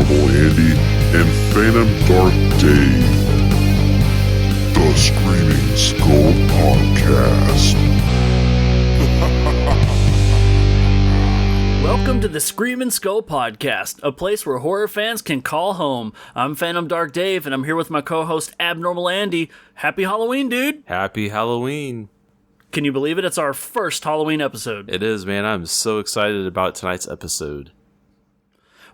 Abnormal Andy, and Phantom Dark Dave. The Screaming Skull Podcast. Welcome to the Screaming Skull Podcast, a place where horror fans can call home. I'm Phantom Dark Dave, and I'm here with my co-host Abnormal Andy. Happy Halloween, dude! Happy Halloween. Can you believe it? It's our first Halloween episode. It is, man. I'm so excited about tonight's episode.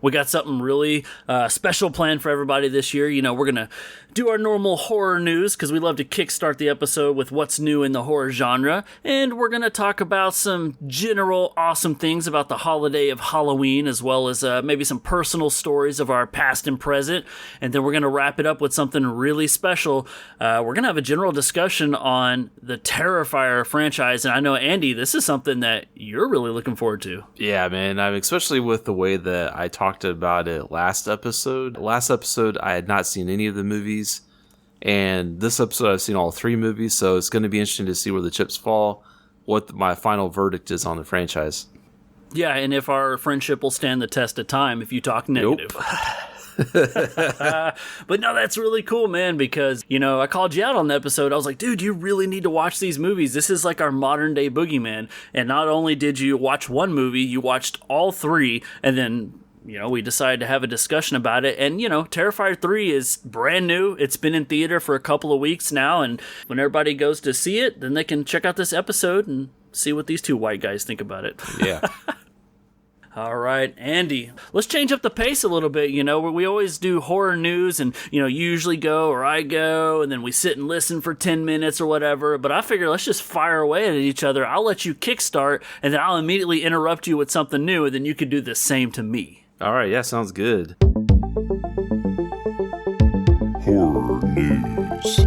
We got something really special planned for everybody this year. You know, we're going to do our normal horror news because we love to kickstart the episode with what's new in the horror genre. And we're going to talk about some general awesome things about the holiday of Halloween, as well as maybe some personal stories of our past and present. And then we're going to wrap it up with something really special. We're going to have a general discussion on the Terrifier franchise. And I know, Andy, this is something that you're really looking forward to. Yeah, man. Especially with the way that I talked about it last episode. Last episode, I had not seen any of the movies. And this episode, I've seen all three movies. So it's going to be interesting to see where the chips fall, what my final verdict is on the franchise. Yeah, and if our friendship will stand the test of time if you talk negative. But no, that's really cool, man, because, you know, I called you out on the episode. I was like, dude, you really need to watch these movies. This is like our modern day boogeyman. And not only did you watch one movie, you watched all three, and then, you know, we decided to have a discussion about it. And, you know, Terrifier 3 is brand new. It's been in theater for a couple of weeks now. And when everybody goes to see it, then they can check out this episode and see what these two white guys think about it. Yeah. All right, Andy, let's change up the pace a little bit. You know, we always do horror news and, you know, you usually go or I go and then we sit and listen for 10 minutes or whatever. But I figure let's just fire away at each other. I'll let you kickstart and then I'll immediately interrupt you with something new. And then you could do the same to me. All right. Yeah, sounds good. Horror News.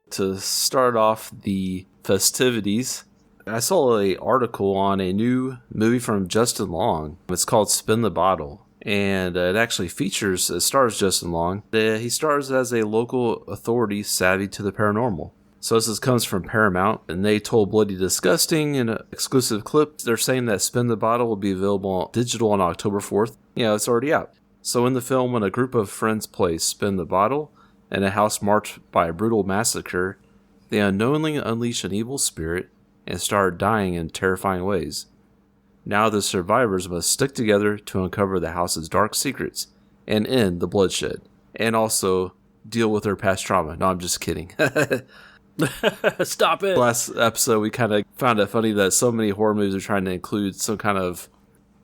To start off the festivities, I saw an article on a new movie from Justin Long. It's called Spin the Bottle, and it stars Justin Long. He stars as a local authority savvy to the paranormal. So this comes from Paramount, and they told Bloody Disgusting in an exclusive clip. They're saying that Spin the Bottle will be available digital on October 4th. Yeah, it's already out. So in the film, when a group of friends play Spin the Bottle, in a house marked by a brutal massacre, they unknowingly unleash an evil spirit and start dying in terrifying ways. Now the survivors must stick together to uncover the house's dark secrets and end the bloodshed, and also deal with their past trauma. No, I'm just kidding. Stop it. Last episode, we kind of found it funny that so many horror movies are trying to include some kind of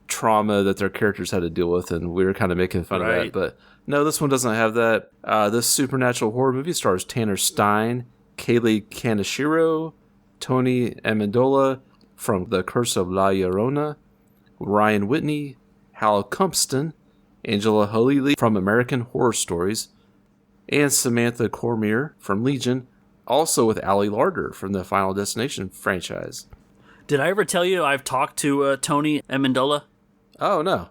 trauma that their characters had to deal with, and we were kind of making fun of that, but no, this one doesn't have that. This supernatural horror movie stars Tanner Stein, Kaylee Kaneshiro, Tony Amendola from The Curse of La Llorona, Ryan Whitney, Hal Compston, Angela Halili from American Horror Stories, and Samantha Cormier from Legion, also with Ali Larder from the Final Destination franchise. Did I ever tell you I've talked to Tony Amendola? Oh, no.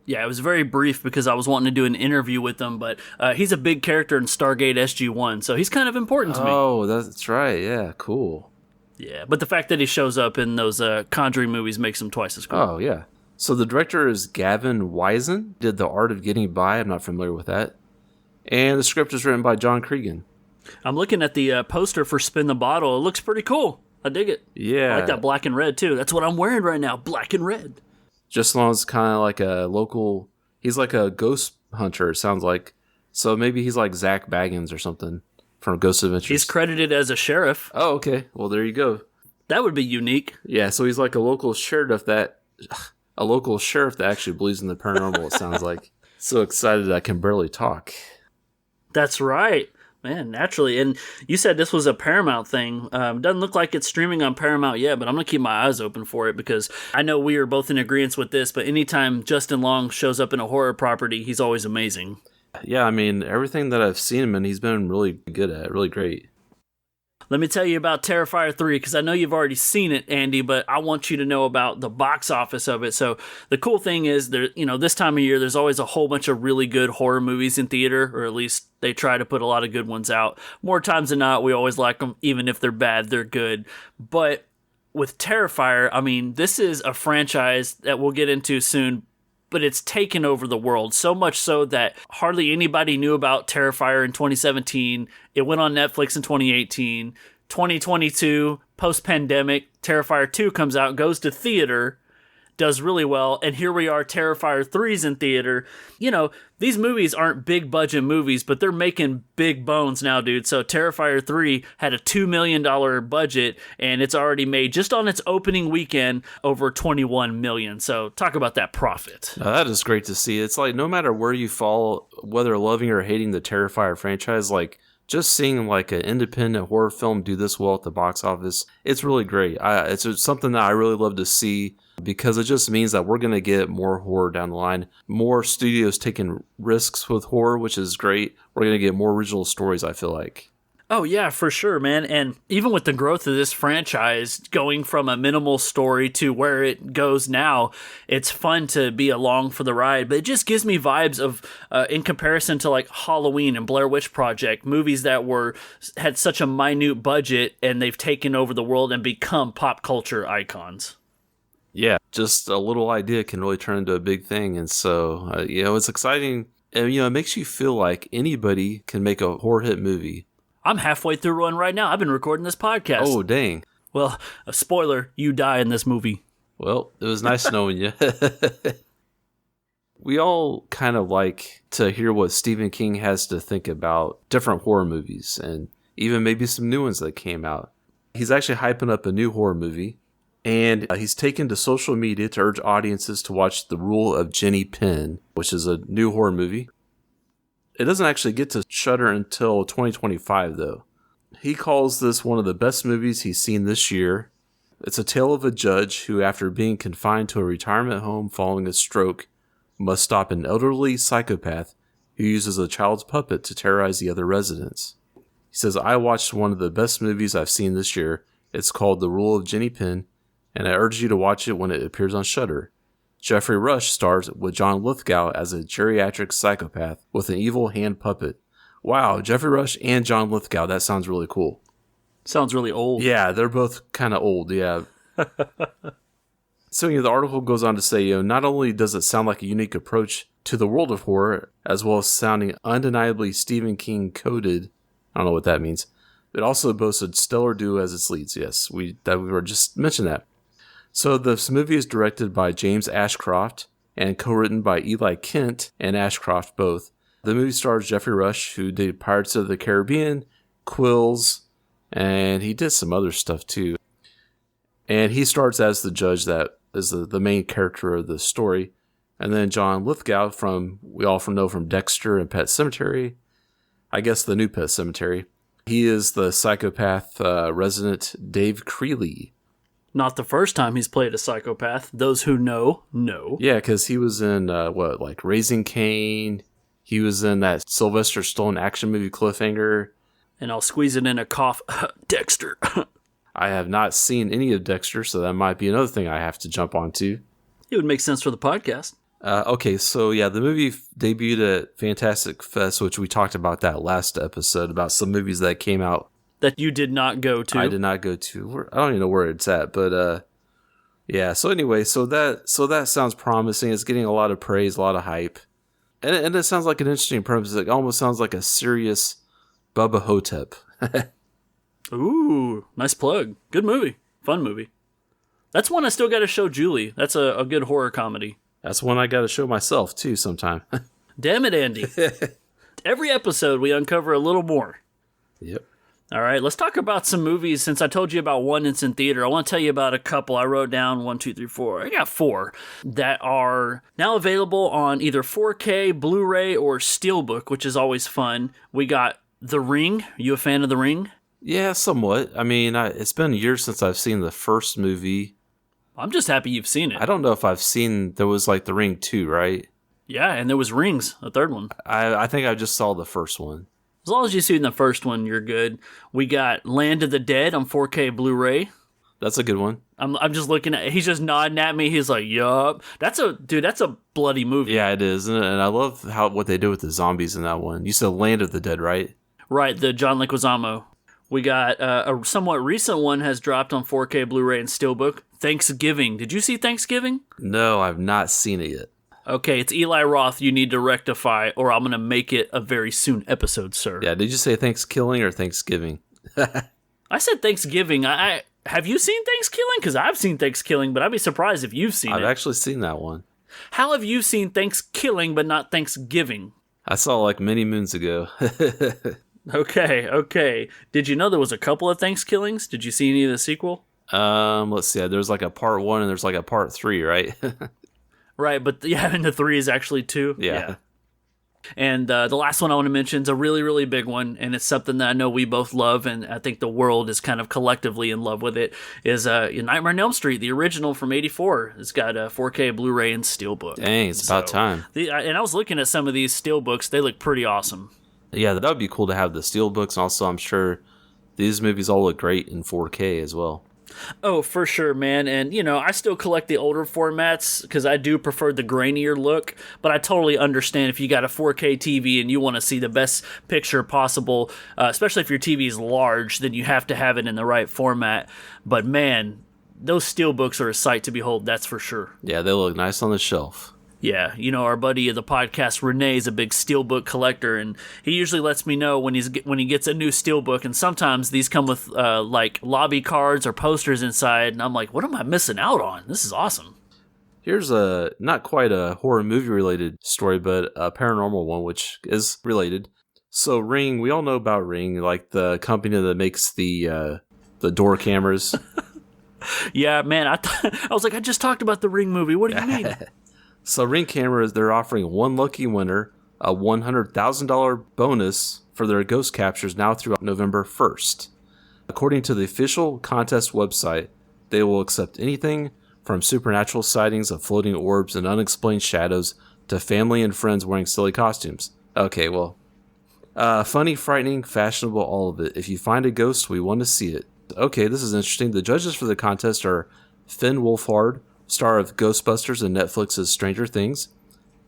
Yeah, it was very brief because I was wanting to do an interview with him, but he's a big character in Stargate SG-1, so he's kind of important to me. Oh, that's right. Yeah, cool. Yeah, but the fact that he shows up in those Conjuring movies makes him twice as cool. Oh, yeah. So the director is Gavin Wiesen, did The Art of Getting By. I'm not familiar with that. And the script is written by John Cregan. I'm looking at the poster for Spin the Bottle. It looks pretty cool. I dig it. Yeah. I like that black and red, too. That's what I'm wearing right now, black and red. Justin Long's kind of like a local... He's like a ghost hunter, it sounds like. So maybe he's like Zach Baggins or something from Ghost Adventures. He's credited as a sheriff. Oh, okay. Well, there you go. That would be unique. Yeah, so he's like a local sheriff that actually believes in the paranormal, it sounds like. So excited I can barely talk. That's right. Man, naturally. And you said this was a Paramount thing. Doesn't look like it's streaming on Paramount yet, but I'm going to keep my eyes open for it because I know we are both in agreement with this, but anytime Justin Long shows up in a horror property, he's always amazing. Yeah, I mean, everything that I've seen him in, he's been really good at, really great. Let me tell you about Terrifier 3, because I know you've already seen it, Andy, but I want you to know about the box office of it. So the cool thing is, there, you know, this time of year, there's always a whole bunch of really good horror movies in theater, or at least they try to put a lot of good ones out. More times than not, we always like them, even if they're bad, they're good. But with Terrifier, I mean, this is a franchise that we'll get into soon, but it's taken over the world, so much so that hardly anybody knew about Terrifier in 2017. It went on Netflix in 2018. 2022, post-pandemic, Terrifier 2 comes out, goes to theater, does really well, and here we are, Terrifier 3's in theater. You know, these movies aren't big budget movies, but they're making big bones now, dude. So Terrifier 3 had a $2 million budget, and it's already made, just on its opening weekend, over $21 million. So talk about that profit. That is great to see. It's like, no matter where you fall, whether loving or hating the Terrifier franchise, like, just seeing like an independent horror film do this well at the box office, it's really great. It's something that I really love to see, because it just means that we're going to get more horror down the line. More studios taking risks with horror, which is great. We're going to get more original stories, I feel like. Oh, yeah, for sure, man. And even with the growth of this franchise, going from a minimal story to where it goes now, it's fun to be along for the ride. But it just gives me vibes of, in comparison to like Halloween and Blair Witch Project, movies that had such a minute budget and they've taken over the world and become pop culture icons. Yeah, just a little idea can really turn into a big thing. And so, it's exciting. And, it makes you feel like anybody can make a horror hit movie. I'm halfway through one right now. I've been recording this podcast. Oh, dang. Well, a spoiler, you die in this movie. Well, it was nice knowing you. We all kind of like to hear what Stephen King has to think about different horror movies, and even maybe some new ones that came out. He's actually hyping up a new horror movie, and he's taken to social media to urge audiences to watch The Rule of Jenny Penn, which is a new horror movie. It doesn't actually get to Shudder until 2025, though. He calls this one of the best movies he's seen this year. It's a tale of a judge who, after being confined to a retirement home following a stroke, must stop an elderly psychopath who uses a child's puppet to terrorize the other residents. He says, "I watched one of the best movies I've seen this year. It's called The Rule of Jenny Penn, and I urge you to watch it when it appears on Shudder." Jeffrey Rush stars with John Lithgow as a geriatric psychopath with an evil hand puppet. Wow, Jeffrey Rush and John Lithgow, that sounds really cool. Sounds really old. Yeah, they're both kind of old, yeah. So, the article goes on to say, not only does it sound like a unique approach to the world of horror, as well as sounding undeniably Stephen King coded, I don't know what that means, it also boasts a stellar duo as its leads. Yes, we were just mentioned that. So this movie is directed by James Ashcroft and co-written by Eli Kent and Ashcroft both. The movie stars Jeffrey Rush, who did Pirates of the Caribbean, Quills, and he did some other stuff too. And he starts as the judge that is the main character of the story. And then John Lithgow, we all know from Dexter and Pet Sematary, I guess the new Pet Sematary. He is the psychopath resident Dave Creeley. Not the first time he's played a psychopath. Those who know. Yeah, because he was in, Raising Cain. He was in that Sylvester Stallone action movie Cliffhanger. And I'll squeeze it in a cough. Dexter. I have not seen any of Dexter, so that might be another thing I have to jump onto. It would make sense for the podcast. Okay, so yeah, the movie debuted at Fantastic Fest, which we talked about that last episode, about some movies that came out. That you did not go to. I did not go to. I don't even know where it's at, but yeah. So anyway, so that sounds promising. It's getting a lot of praise, a lot of hype, and it sounds like an interesting premise. It almost sounds like a serious Bubba Hotep. Ooh, nice plug. Good movie. Fun movie. That's one I still got to show Julie. That's a good horror comedy. That's one I got to show myself too sometime. Damn it, Andy. Every episode we uncover a little more. Yep. All right, let's talk about some movies. Since I told you about one that's in theater, I want to tell you about a couple. I wrote down 1, 2, 3, 4. I got 4 that are now available on either 4K, Blu-ray, or Steelbook, which is always fun. We got The Ring. Are you a fan of The Ring? Yeah, somewhat. I mean, it's been years since I've seen the first movie. I'm just happy you've seen it. I don't know if I've seen, there was like The Ring 2, right? Yeah, and there was Rings, a third one. I think I just saw the first one. As long as you've seen the first one, you're good. We got Land of the Dead on 4K Blu-ray. That's a good one. I'm just looking at, he's just nodding at me. He's like, yup. That's a bloody movie. Yeah, it is. And I love what they do with the zombies in that one. You said Land of the Dead, right? Right, the John Leguizamo. We got a somewhat recent one has dropped on 4K Blu-ray and Steelbook. Thanksgiving. Did you see Thanksgiving? No, I've not seen it yet. Okay, it's Eli Roth you need to rectify, or I'm going to make it a very soon episode, sir. Yeah, did you say Thanksgiving or Thanksgiving? I said Thanksgiving. I have you seen Thanksgiving? Because I've seen Thanksgiving, but I'd be surprised if you've seen it. I've actually seen that one. How have you seen Thanksgiving but not Thanksgiving? I saw it like many moons ago. Okay. Did you know there was a couple of Thanksgivings? Did you see any of the sequel? Let's see. There's like a part 1 and there's like a part 3, right? Right, but yeah, and the 3 is actually 2. Yeah. And the last one I want to mention is a really, really big one, and it's something that I know we both love, and I think the world is kind of collectively in love with it, is Nightmare on Elm Street, the original from '84. It's got a 4K Blu-ray and Steelbook. Dang, it's about time. And I was looking at some of these Steelbooks. They look pretty awesome. Yeah, that would be cool to have the Steelbooks, and also I'm sure these movies all look great in 4K as well. Oh, for sure, man. And, I still collect the older formats because I do prefer the grainier look, but I totally understand if you got a 4K TV and you want to see the best picture possible, especially if your TV is large, then you have to have it in the right format. But, man, those Steelbooks are a sight to behold, that's for sure. Yeah, they look nice on the shelf. Yeah, our buddy of the podcast, Renee, is a big Steelbook collector, and he usually lets me know when he gets a new Steelbook, and sometimes these come with like lobby cards or posters inside, and I'm like, what am I missing out on? This is awesome. Here's a not quite a horror movie related story, but a paranormal one, which is related. So Ring, we all know about Ring, like the company that makes the door cameras. Yeah, man, I was like, I just talked about the Ring movie. What do you mean? So Ring Cameras, they're offering one lucky winner a $100,000 bonus for their ghost captures now through November 1st. According to the official contest website, they will accept anything from supernatural sightings of floating orbs and unexplained shadows to family and friends wearing silly costumes. Okay, well, funny, frightening, fashionable, all of it. If you find a ghost, we want to see it. Okay, this is interesting. The judges for the contest are Finn Wolfhard, star of Ghostbusters and Netflix's Stranger Things,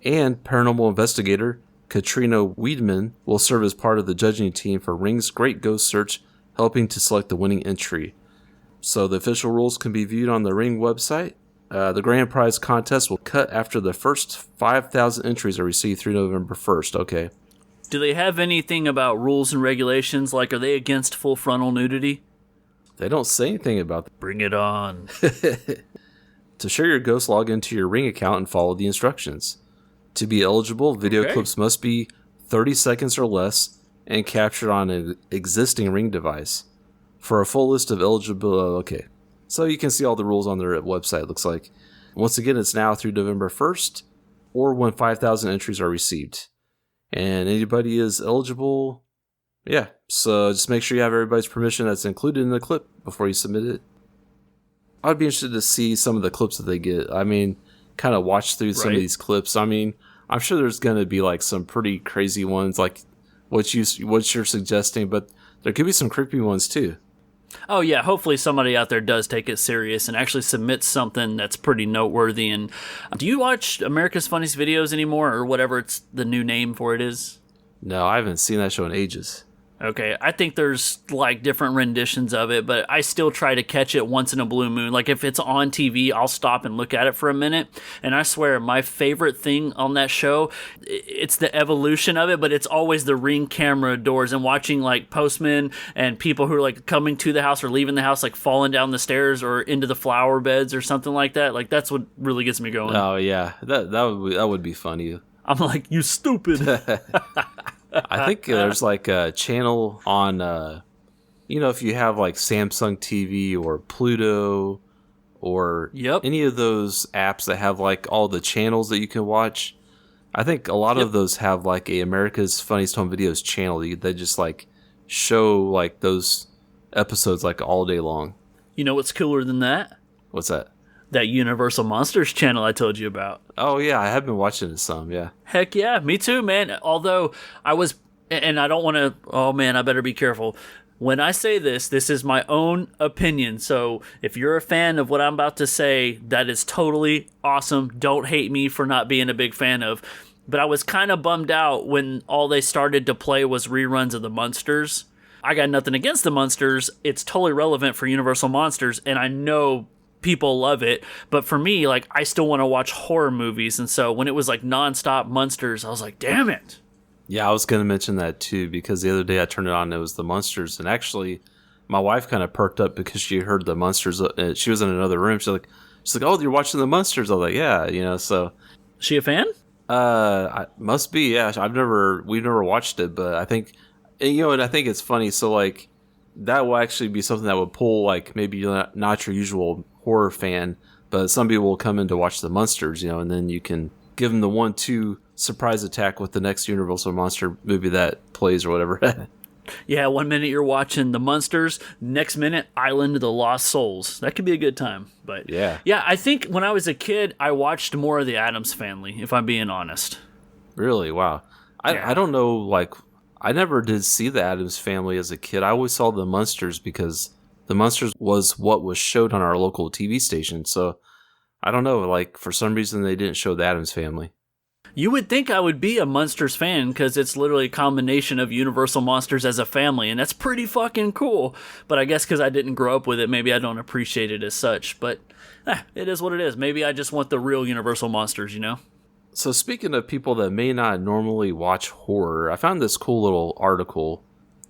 and paranormal investigator Katrina Weidman will serve as part of the judging team for Ring's Great Ghost Search, helping to select the winning entry. So the official rules can be viewed on the Ring website. The grand prize contest will cut after the first 5,000 entries are received through November 1st. Okay. Do they have anything about rules and regulations? Like, are they against full frontal nudity? They don't say anything about that. Bring it on. To share your ghost, log into your Ring account and follow the instructions. To be eligible, video clips must be 30 seconds or less and captured on an existing Ring device. For a full list of eligible... Okay. So you can see all the rules on their website, looks like. Once again, it's now through November 1st or when 5,000 entries are received. And anybody is eligible... Yeah, so just make sure you have everybody's permission that's included in the clip before you submit it. I'd be interested to see some of the clips that they get. I mean, kind of watch through some of these clips. I mean, I'm sure there's going to be like some pretty crazy ones, like what you're suggesting, but there could be some creepy ones too. Oh yeah, hopefully somebody out there does take it serious and actually submits something that's pretty noteworthy. And do you watch America's Funniest Videos anymore, or whatever it's the new name for it is? No, I haven't seen that show in ages. Okay, I think there's like different renditions of it, but I still try to catch it once in a blue moon. Like if it's on TV, I'll stop and look at it for a minute. And I swear, my favorite thing on that show, it's the evolution of it, but it's always the Ring camera doors and watching like postmen and people who are like coming to the house or leaving the house, like falling down the stairs or into the flower beds or something like that. Like that's what really gets me going. Oh yeah, that would be funny. I'm like, you stupid. I think there's like a channel on, if you have like Samsung TV or Pluto or any of those apps that have like all the channels that you can watch. I think a lot of those have like a America's Funniest Home Videos channel. They just like show like those episodes like all day long. You know what's cooler than that? What's that? That Universal Monsters channel I told you about. Oh, yeah, I have been watching it some, yeah. Heck yeah, me too, man. Although I was, and I don't want to, oh man, I better be careful. When I say this is my own opinion. So if you're a fan of what I'm about to say, that is totally awesome. Don't hate me for not being a big fan of. But I was kind of bummed out when all they started to play was reruns of the Munsters. I got nothing against the Munsters. It's totally relevant for Universal Monsters, and I know people love it. But for me, like, I still want to watch horror movies. And so when it was like nonstop Munsters, I was like, damn it. Yeah, I was going to mention that too, because the other day I turned it on and it was the Munsters. And actually, my wife kind of perked up because she heard the Munsters. She was in another room. She's like, oh, you're watching the Munsters. I was like, yeah, so. She a fan? Must be, yeah. We've never watched it, but I think, and I think it's funny. So like, that will actually be something that would pull, like, maybe you're not your usual horror fan, but some people will come in to watch the Munsters, and then you can give them the 1-2 surprise attack with the next Universal Monster movie that plays or whatever. Yeah, 1 minute you're watching the Munsters, next minute Island of the Lost Souls. That could be a good time. But yeah, I think when I was a kid, I watched more of the Addams Family, if I'm being honest. Really? Wow. I don't know, like, I never did see the Addams Family as a kid. I always saw the Munsters because the Munsters was what was showed on our local TV station. So I don't know, like, for some reason they didn't show the Addams Family. You would think I would be a Munsters fan because it's literally a combination of Universal Monsters as a family, and that's pretty fucking cool. But I guess because I didn't grow up with it, maybe I don't appreciate it as such. But it is what it is. Maybe I just want the real Universal Monsters, So speaking of people that may not normally watch horror, I found this cool little article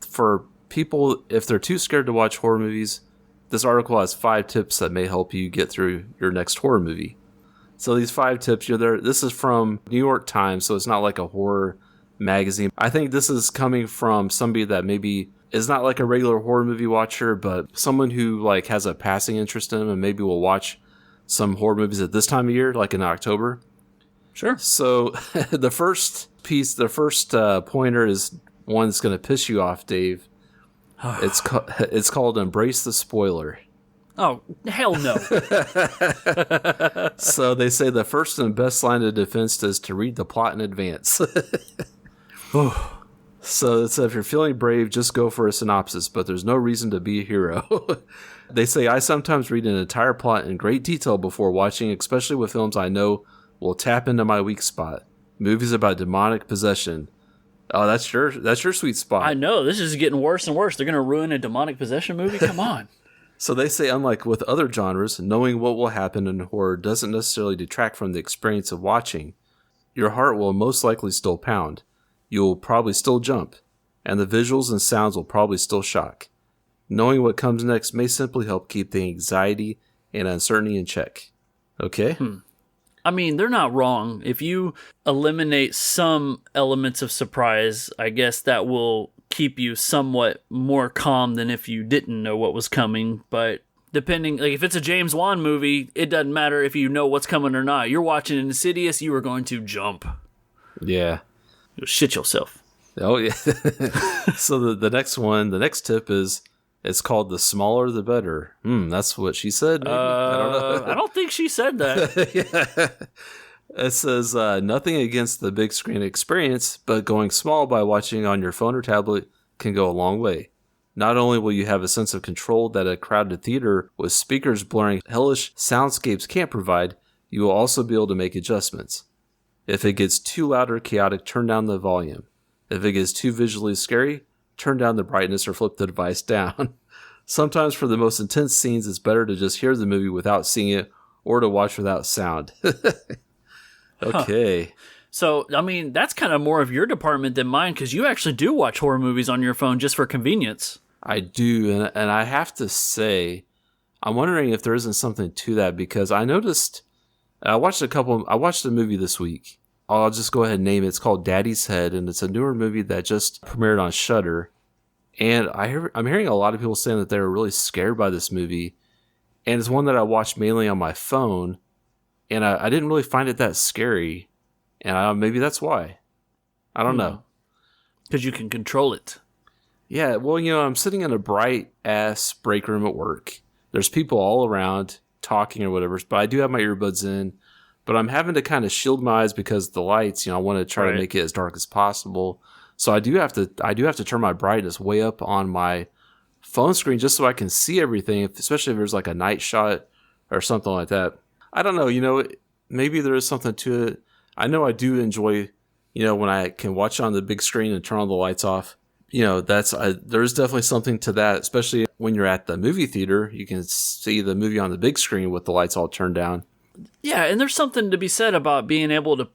for people, if they're too scared to watch horror movies. This article has 5 tips that may help you get through your next horror movie. So these 5 tips, this is from New York Times, so it's not like a horror magazine. I think this is coming from somebody that maybe is not like a regular horror movie watcher, but someone who like has a passing interest in them and maybe will watch some horror movies at this time of year, like in October. Sure. So the first pointer is one that's going to piss you off, Dave. It's called Embrace the Spoiler. Oh, hell no. So they say the first and best line of defense is to read the plot in advance. So it's, if you're feeling brave, just go for a synopsis, but there's no reason to be a hero. They say, I sometimes read an entire plot in great detail before watching, especially with films I know will tap into my weak spot. Movies about demonic possession. Oh, that's your sweet spot. I know. This is getting worse and worse. They're going to ruin a demonic possession movie? Come on. So they say, unlike with other genres, knowing what will happen in horror doesn't necessarily detract from the experience of watching. Your heart will most likely still pound. You will probably still jump. And the visuals and sounds will probably still shock. Knowing what comes next may simply help keep the anxiety and uncertainty in check. Okay? I mean, they're not wrong. If you eliminate some elements of surprise, I guess that will keep you somewhat more calm than if you didn't know what was coming. But depending, like if it's a James Wan movie, it doesn't matter if you know what's coming or not. You're watching Insidious, you are going to jump. Yeah. You'll shit yourself. Oh, yeah. So the next tip is, it's called The Smaller the Better. That's what she said, maybe? I don't know. I don't think she said that. Yeah. It says, nothing against the big screen experience, but going small by watching on your phone or tablet can go a long way. Not only will you have a sense of control that a crowded theater with speakers blurring hellish soundscapes can't provide, you will also be able to make adjustments. If it gets too loud or chaotic, turn down the volume. If it gets too visually scary, turn down the brightness or flip the device down. Sometimes for the most intense scenes, it's better to just hear the movie without seeing it or to watch without sound. Okay. So, I mean, that's kind of more of your department than mine because you actually do watch horror movies on your phone just for convenience. I do, and I have to say, I'm wondering if there isn't something to that because I noticed, I watched a movie this week. I'll just go ahead and name it. It's called Daddy's Head, and it's a newer movie that just premiered on Shudder. And I'm hearing a lot of people saying that they were really scared by this movie, and it's one that I watched mainly on my phone. And I didn't really find it that scary. And maybe that's why. I don't know. Because you can control it. Yeah, well, I'm sitting in a bright-ass break room at work. There's people all around talking or whatever, but I do have my earbuds in. But I'm having to kind of shield my eyes because of the lights. I want to try to make it as dark as possible. So I do have to turn my brightness way up on my phone screen just so I can see everything, especially if there's like a night shot or something like that. I don't know, maybe there is something to it. I know I do enjoy, when I can watch on the big screen and turn all the lights off that's there's definitely something to that, especially when you're at the movie theater. You can see the movie on the big screen with the lights all turned down. Yeah, and there's something to be said about being able to,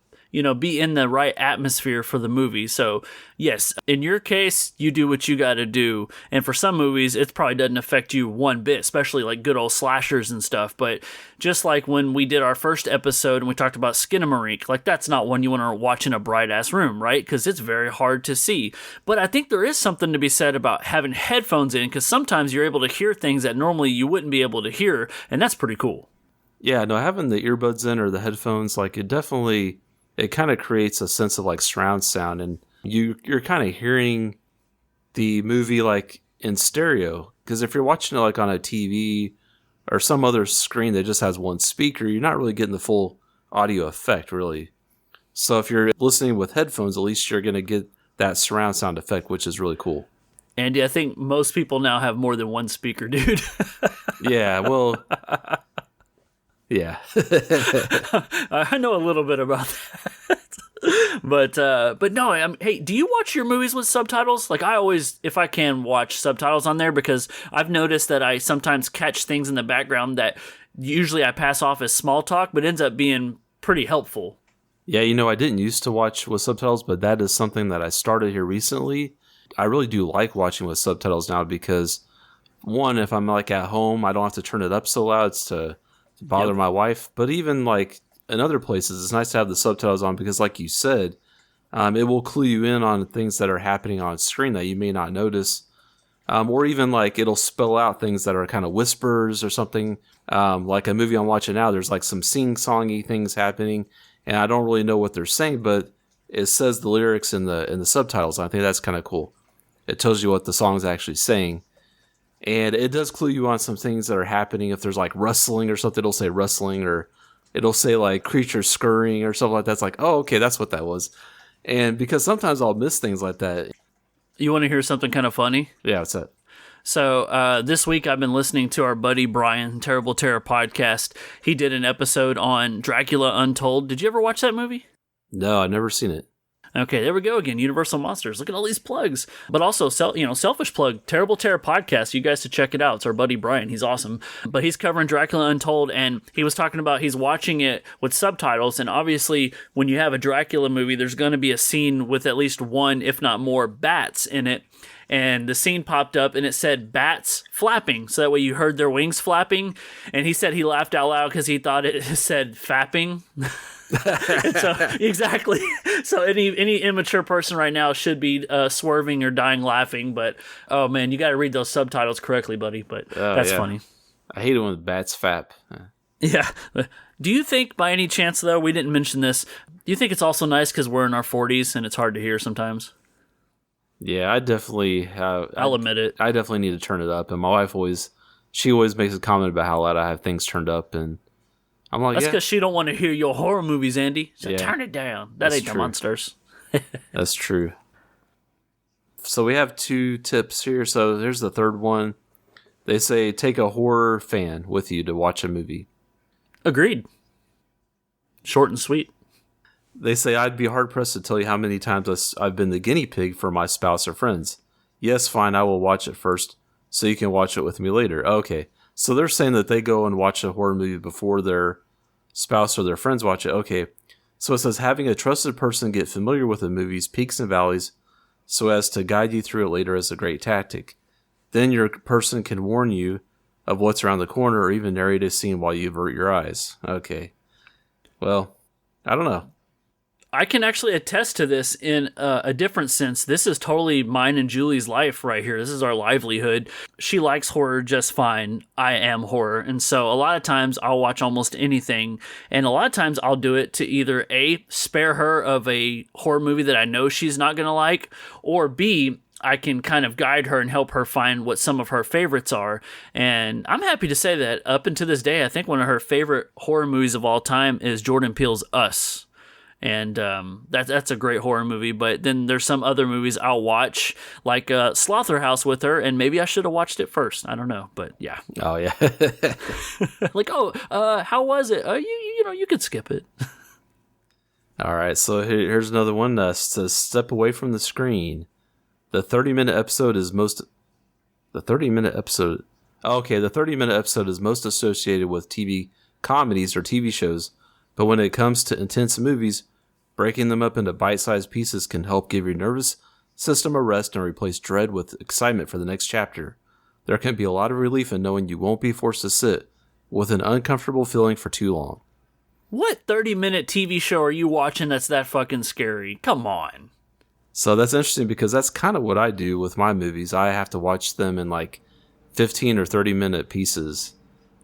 be in the right atmosphere for the movie. So, yes, in your case, you do what you got to do. And for some movies, it probably doesn't affect you one bit, especially like good old slashers and stuff. But just like when we did our first episode and we talked about Skinamarink, like that's not one you want to watch in a bright-ass room, right? Because it's very hard to see. But I think there is something to be said about having headphones in, because sometimes you're able to hear things that normally you wouldn't be able to hear, and that's pretty cool. Yeah, no, having the earbuds in or the headphones, like it kind of creates a sense of like surround sound, and you're kind of hearing the movie like in stereo. Because if you're watching it like on a TV or some other screen that just has one speaker, you're not really getting the full audio effect, really. So if you're listening with headphones, at least you're going to get that surround sound effect, which is really cool. Andy, I think most people now have more than one speaker, dude. Yeah, well... Yeah. I know a little bit about that. But no, hey, do you watch your movies with subtitles? Like I always, if I can, watch subtitles on there, because I've noticed that I sometimes catch things in the background that usually I pass off as small talk, but ends up being pretty helpful. Yeah, I didn't used to watch with subtitles, but that is something that I started here recently. I really do like watching with subtitles now because, one, if I'm like at home, I don't have to turn it up so loud to bother my wife. But even like in other places, it's nice to have the subtitles on because, like you said, it will clue you in on things that are happening on screen that you may not notice. Or even like it'll spell out things that are kind of whispers or something. Like a movie I'm watching now, there's like some sing-songy things happening, and I don't really know what they're saying, but it says the lyrics in the subtitles. And I think that's kind of cool. It tells you what the song's actually saying. And it does clue you on some things that are happening. If there's like rustling or something, it'll say rustling, or it'll say like creatures scurrying or something like that. It's like, oh, okay, that's what that was. And because sometimes I'll miss things like that. You want to hear something kind of funny? Yeah, what's that? So this week I've been listening to our buddy Brian, Terrible Terror podcast. He did an episode on Dracula Untold. Did you ever watch that movie? No, I've never seen it. Okay, there we go again. Universal Monsters. Look at all these plugs. But also, selfish plug, Terrible Terror Podcast. You guys should check it out. It's our buddy Brian. He's awesome. But he's covering Dracula Untold, and he was talking about he's watching it with subtitles. And obviously, when you have a Dracula movie, there's going to be a scene with at least one, if not more, bats in it. And the scene popped up, and it said bats flapping. So that way you heard their wings flapping. And he said he laughed out loud because he thought it said fapping. Exactly. So any immature person right now should be swerving or dying laughing. But oh man, you got to read those subtitles correctly, buddy. But that's funny. I hate it when bats fap. Yeah. Do you think, by any chance, though, we didn't mention this, do you think it's also nice because we're in our 40s and it's hard to hear sometimes? Yeah, I definitely. I'll admit it. I definitely need to turn it up, and my wife always makes a comment about how loud I have things turned up, and I'm like, that's because she don't want to hear your horror movies, Andy. So turn it down. That ain't true. The monsters. That's true. So we have 2 tips here. So here's the third one. They say take a horror fan with you to watch a movie. Agreed. Short and sweet. They say I'd be hard-pressed to tell you how many times I've been the guinea pig for my spouse or friends. Yes, fine, I will watch it first, so you can watch it with me later. Okay. So they're saying that they go and watch a horror movie before their spouse or their friends watch it. Okay. So it says having a trusted person get familiar with the movie's peaks and valleys so as to guide you through it later is a great tactic. Then your person can warn you of what's around the corner or even narrate a scene while you avert your eyes. Okay. Well, I don't know. I can actually attest to this in a different sense. This is totally mine and Julie's life right here. This is our livelihood. She likes horror just fine. I am horror. And so a lot of times I'll watch almost anything. And a lot of times I'll do it to either A, spare her of a horror movie that I know she's not going to like, or B, I can kind of guide her and help her find what some of her favorites are. And I'm happy to say that up until this day, I think one of her favorite horror movies of all time is Jordan Peele's Us. And that's a great horror movie. But then there's some other movies I'll watch, like Slaughterhouse with her, and maybe I should have watched it first. I don't know, but yeah. Oh, yeah. Like, how was it? You could skip it. All right, so here's another one. To step away from the screen. The 30-minute episode is most. The 30-minute episode. Okay, the 30-minute episode is most associated with TV comedies or TV shows, but when it comes to intense movies, breaking them up into bite-sized pieces can help give your nervous system a rest and replace dread with excitement for the next chapter. There can be a lot of relief in knowing you won't be forced to sit with an uncomfortable feeling for too long. What 30-minute TV show are you watching that's that fucking scary? Come on. So that's interesting because that's kind of what I do with my movies. I have to watch them in like 15 or 30-minute pieces.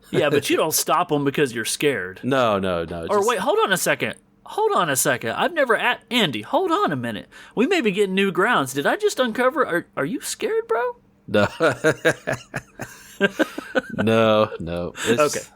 Yeah, but you don't stop them because you're scared. No. Or wait, hold on a second. I've never Andy, hold on a minute. We may be getting new grounds. Did I just uncover? Are you scared, bro? No. No.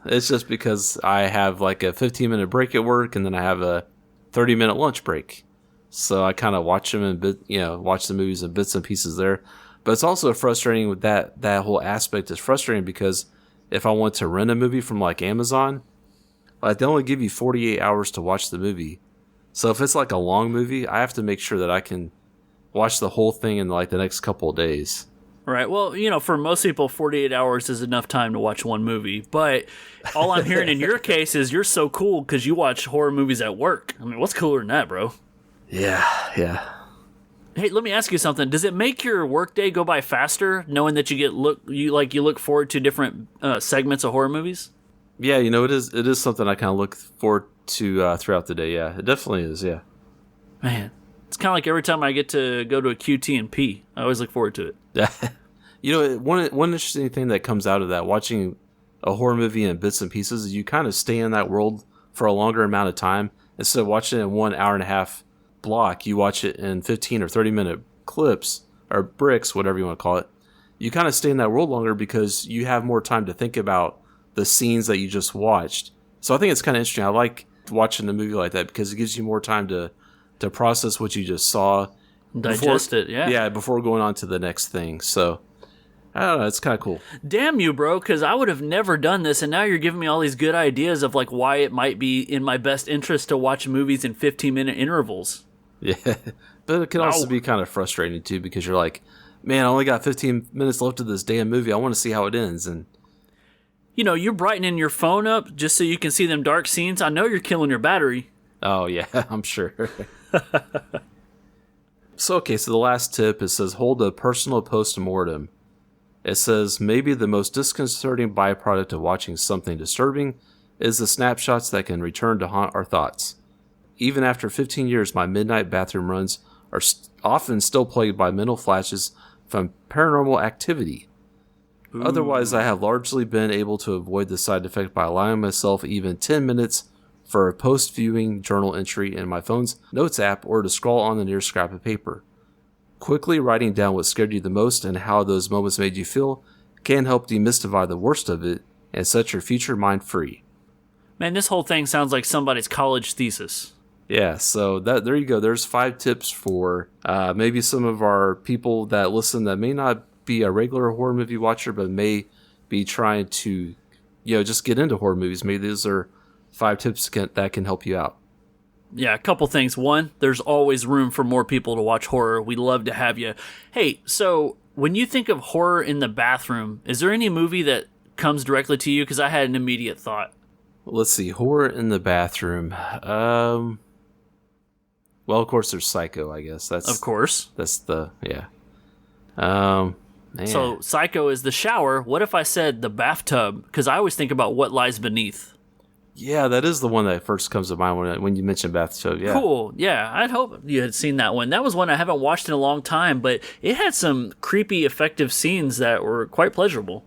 It's just because I have like a 15-minute break at work and then I have a 30-minute lunch break. So I kind of watch them watch the movies in bits and pieces there. But it's also frustrating with that whole aspect is frustrating because if I want to rent a movie from like Amazon, like they only give you 48 hours to watch the movie. So if it's like a long movie, I have to make sure that I can watch the whole thing in like the next couple of days. Right. Well, for most people, 48 hours is enough time to watch one movie. But all I'm hearing in your case is you're so cool because you watch horror movies at work. I mean, what's cooler than that, bro? Yeah. Hey, let me ask you something. Does it make your workday go by faster knowing that you look forward to different segments of horror movies? Yeah, it is something I kind of look forward to throughout the day. Yeah, it definitely is. Yeah. Man, it's kind of like every time I get to go to a QT and pee. I always look forward to it. One interesting thing that comes out of that, watching a horror movie in bits and pieces, is you kind of stay in that world for a longer amount of time. Instead of watching it in 1 hour and a half block, you watch it in 15 or 30-minute clips, or bricks, whatever you want to call it. You kind of stay in that world longer because you have more time to think about the scenes that you just watched. So I think it's kind of interesting. I like watching a movie like that because it gives you more time to process what you just saw. Digest it, yeah. Yeah, before going on to the next thing. So, I don't know, it's kind of cool. Damn you, bro, because I would have never done this, and now you're giving me all these good ideas of like why it might be in my best interest to watch movies in 15-minute intervals. Yeah, but it can also be kind of frustrating too because you're like, man, I only got 15 minutes left of this damn movie. I want to see how it ends. And you're brightening your phone up just so you can see them dark scenes. I know you're killing your battery. Oh yeah, I'm sure. So the last tip, it says hold a personal post-mortem. It says maybe the most disconcerting byproduct of watching something disturbing is the snapshots that can return to haunt our thoughts. Even after 15 years, my midnight bathroom runs are often still plagued by mental flashes from paranormal activity. Ooh. Otherwise, I have largely been able to avoid the side effect by allowing myself even 10 minutes for a post-viewing journal entry in my phone's notes app or to scroll on the nearest scrap of paper. Quickly writing down what scared you the most and how those moments made you feel can help demystify the worst of it and set your future mind free. Man, this whole thing sounds like somebody's college thesis. Yeah, so there you go. There's 5 tips for maybe some of our people that listen that may not be a regular horror movie watcher, but may be trying to, just get into horror movies. Maybe these are 5 tips that can help you out. Yeah, a couple things. One, there's always room for more people to watch horror. We love to have you. Hey, so when you think of horror in the bathroom, is there any movie that comes directly to you? Because I had an immediate thought. Let's see, horror in the bathroom. Well, of course, there's Psycho, I guess. Of course. Yeah. Man. So, Psycho is the shower. What if I said the bathtub? Because I always think about what lies beneath. Yeah, that is the one that first comes to mind when you mentioned bathtub. Yeah. Cool. Yeah, I'd hope you had seen that one. That was one I haven't watched in a long time, but it had some creepy, effective scenes that were quite pleasurable.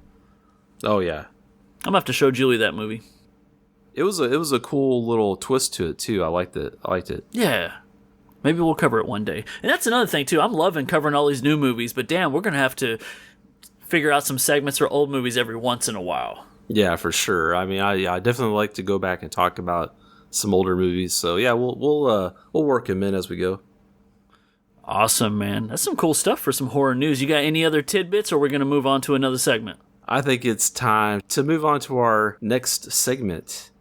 Oh, yeah. I'm going to have to show Julie that movie. It was a cool little twist to it, too. I liked it. Yeah. Maybe we'll cover it one day. And that's another thing, too. I'm loving covering all these new movies, but damn, we're going to have to figure out some segments for old movies every once in a while. Yeah, for sure. I mean, I definitely like to go back and talk about some older movies. So, yeah, we'll work them in as we go. Awesome, man. That's some cool stuff for some horror news. You got any other tidbits, or we're going to move on to another segment? I think it's time to move on to our next segment.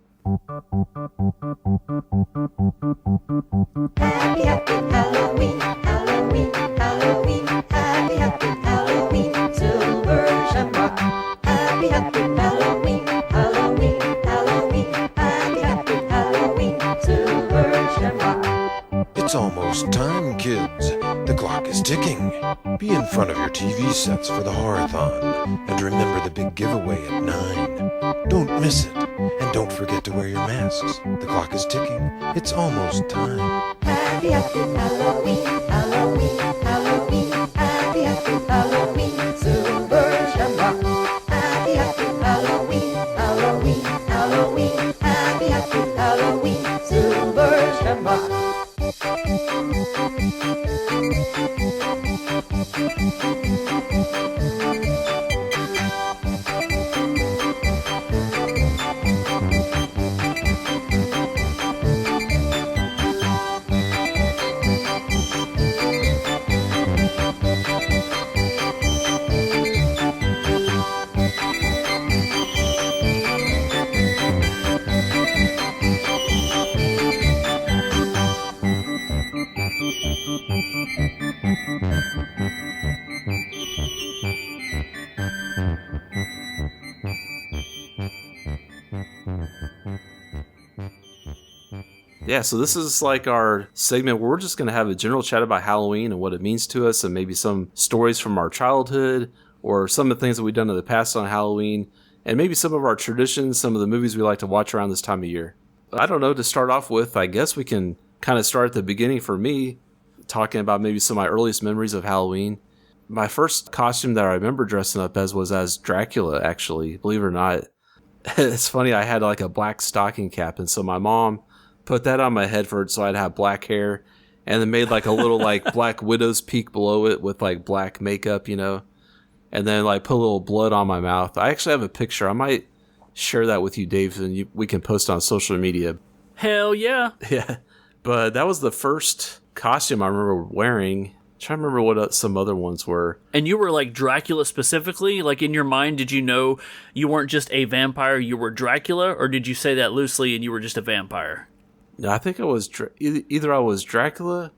Happy, happy Halloween, Halloween, Halloween. Halloween, happy, happy Halloween, silver shamrock. Happy, happy Halloween, Halloween, Halloween, happy, happy Halloween, silver shamrock. It's almost time, kids. The clock is ticking. Be in front of your TV sets for the Horathon. And remember the big giveaway at 9. Don't miss it. And don't forget to wear your masks. The clock is ticking. It's almost time. Happy, happy Halloween, Halloween, Halloween, happy, happy Halloween, silver shamrock. Happy, happy Halloween, Halloween, Halloween, happy, happy Halloween, silver shamrock. Yeah, so this is like our segment where we're just going to have a general chat about Halloween and what it means to us, and maybe some stories from our childhood or some of the things that we've done in the past on Halloween, and maybe some of our traditions, some of the movies we like to watch around this time of year. I don't know, to start off with, I guess we can kind of start at the beginning for me, talking about maybe some of my earliest memories of Halloween. My first costume that I remember dressing up as was as Dracula, actually, believe it or not. It's funny, I had like a black stocking cap, and so my mom put that on my head so I'd have black hair, and then made like a little like black widow's peak below it with like black makeup, you know, and then like put a little blood on my mouth. I actually have a picture. I might share that with you, Dave, and we can post on social media. Hell yeah. Yeah, but that was the first costume I remember wearing. I'm trying to remember what some other ones were. And you were like Dracula specifically? Like in your mind, did you know you weren't just a vampire, you were Dracula? Or did you say that loosely and you were just a vampire? No, I think I was either I was Dracula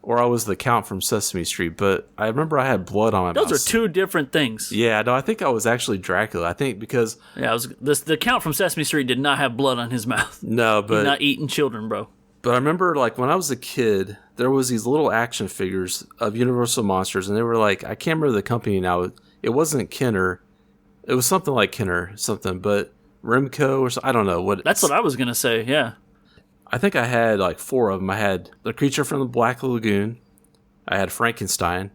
or I was the Count from Sesame Street, but I remember I had blood on my mouth. Those are two different things. Yeah, no, I think I was actually Dracula. I think because... Yeah, the Count from Sesame Street did not have blood on his mouth. No, but... He's not eating children, bro. But I remember, like, when I was a kid, there was these little action figures of Universal Monsters, and they were like, I can't remember the company now. It wasn't Kenner. It was something like Kenner, but Remco or something. I don't know. That's what I was going to say, yeah. I think I had like 4 of them. I had the Creature from the Black Lagoon. I had Frankenstein.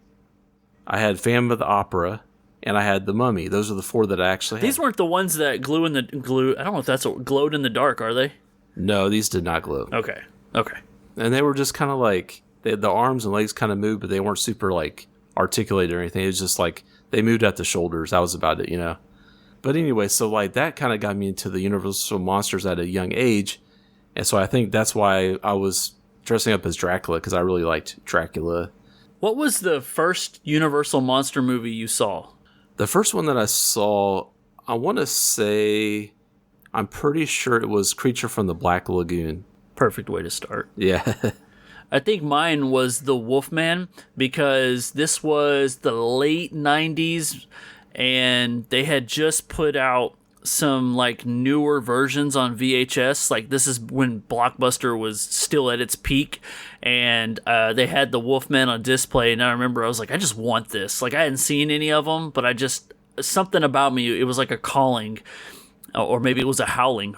I had Phantom of the Opera. And I had the Mummy. Those are the 4 that I actually had. These weren't the ones that glue. I don't know if that's what glowed in the dark, are they? No, these did not glow. Okay. And they were just kind of like, the arms and legs kind of moved, but they weren't super like articulated or anything. It was just like they moved at the shoulders. That was about it, you know. But anyway, so like that kind of got me into the Universal Monsters at a young age. And so I think that's why I was dressing up as Dracula, because I really liked Dracula. What was the first Universal Monster movie you saw? The first one that I saw, I want to say, I'm pretty sure it was Creature from the Black Lagoon. Perfect way to start. Yeah. I think mine was the Wolfman, because this was the late 90s, and they had just put out some like newer versions on VHS. Like this is when Blockbuster was still at its peak, and they had the Wolfman on display. And I remember I was like, I just want this. Like I hadn't seen any of them, but something about me, it was like a calling, or maybe it was a howling.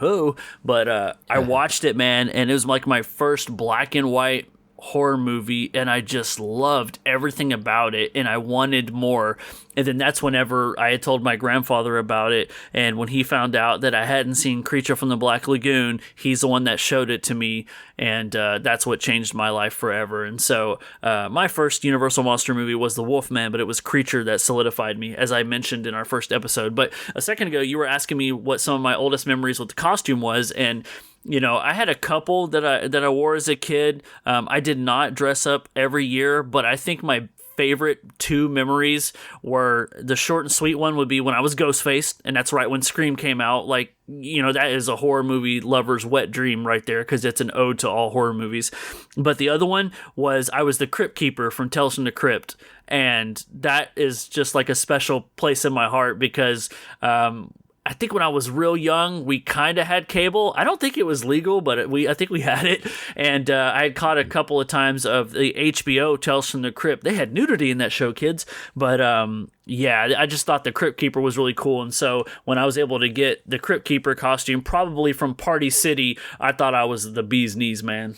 But I watched it, man, and it was like my first black and white horror movie, and I just loved everything about it, and I wanted more. And then that's whenever I had told my grandfather about it, and when he found out that I hadn't seen Creature from the Black Lagoon, he's the one that showed it to me, and that's what changed my life forever. And so my first Universal Monster movie was The Wolfman, but it was Creature that solidified me, as I mentioned in our first episode. But a second ago, you were asking me what some of my oldest memories with the costume was, and you know, I had a couple that I wore as a kid. I did not dress up every year, but I think my favorite two memories were the short and sweet one would be when I was Ghostface, and that's right when Scream came out. Like, that is a horror movie lover's wet dream right there because it's an ode to all horror movies. But the other one was I was the Crypt Keeper from Tales from the Crypt, and that is just like a special place in my heart because I think when I was real young, we kind of had cable. I don't think it was legal, but I think we had it. And I had caught a couple of times of the HBO Tales from the Crypt. They had nudity in that show, kids. But I just thought the Crypt Keeper was really cool. And so when I was able to get the Crypt Keeper costume, probably from Party City, I thought I was the bee's knees, man.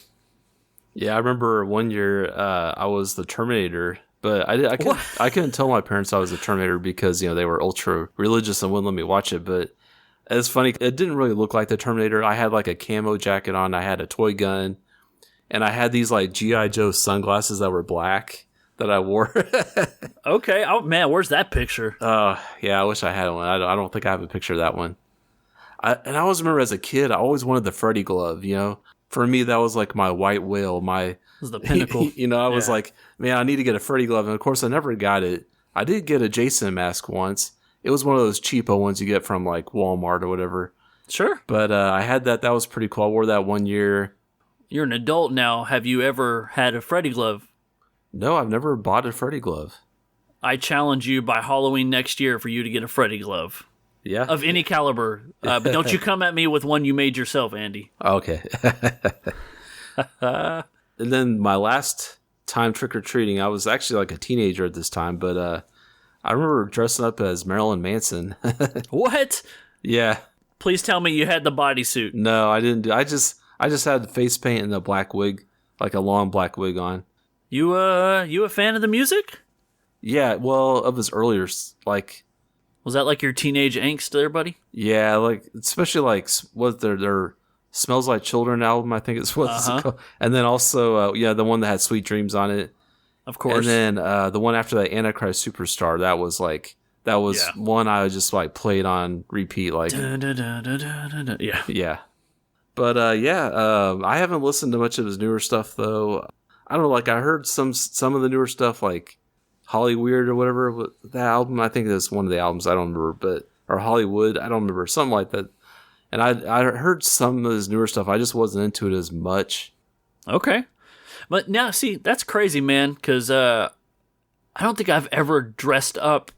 Yeah, I remember one year I was the Terminator. But I couldn't tell my parents I was a Terminator because, they were ultra religious and wouldn't let me watch it. But it's funny. It didn't really look like the Terminator. I had like a camo jacket on. I had a toy gun. And I had these like G.I. Joe sunglasses that were black that I wore. Okay. Oh, man, where's that picture? Yeah, I wish I had one. I don't think I have a picture of that one. I always remember as a kid, I always wanted the Freddy glove, For me, that was like my white whale, my... Was the pinnacle. I was like, man, I need to get a Freddy glove. And of course, I never got it. I did get a Jason mask once. It was one of those cheapo ones you get from like Walmart or whatever. Sure. But I had that. That was pretty cool. I wore that one year. You're an adult now. Have you ever had a Freddy glove? No, I've never bought a Freddy glove. I challenge you by Halloween next year for you to get a Freddy glove. Yeah. Of any caliber. But don't you come at me with one you made yourself, Andy. Okay. And then my last time trick-or-treating, I was actually like a teenager at this time, but I remember dressing up as Marilyn Manson. What? Yeah. Please tell me you had the bodysuit. No, I didn't. I just had face paint and a black wig, like a long black wig on. You a fan of the music? Yeah, well, of his earlier, like... Was that like your teenage angst there, buddy? Yeah, like, especially like, what their Smells Like Children album, I think it's what's it called. And then also, the one that had Sweet Dreams on it. Of course. And then the one after that, Antichrist Superstar, that was one I just like played on repeat. Like, yeah. Yeah. But I haven't listened to much of his newer stuff though. I don't know, like I heard some of the newer stuff like Hollyweird or whatever, that album. I think that's one of the albums, I don't remember, or Hollywood, I don't remember, something like that. And I heard some of his newer stuff. I just wasn't into it as much. Okay. But now, see, that's crazy, man, because I don't think I've ever dressed up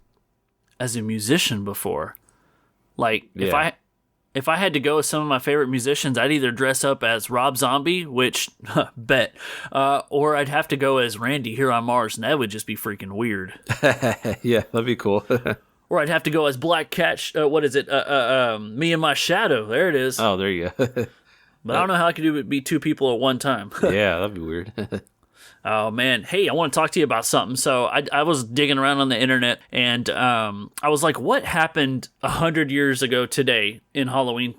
as a musician before. Like, if I had to go with some of my favorite musicians, I'd either dress up as Rob Zombie, which, bet, or I'd have to go as Randy here on Mars, and that would just be freaking weird. Yeah, that'd be cool. Or I'd have to go as Black Cat, Me and My Shadow. There it is. Oh, there you go. But I don't know how I could be two people at one time. Yeah, that'd be weird. Oh, man. Hey, I want to talk to you about something. So I was digging around on the internet, and I was like, what happened 100 years ago today in Halloween?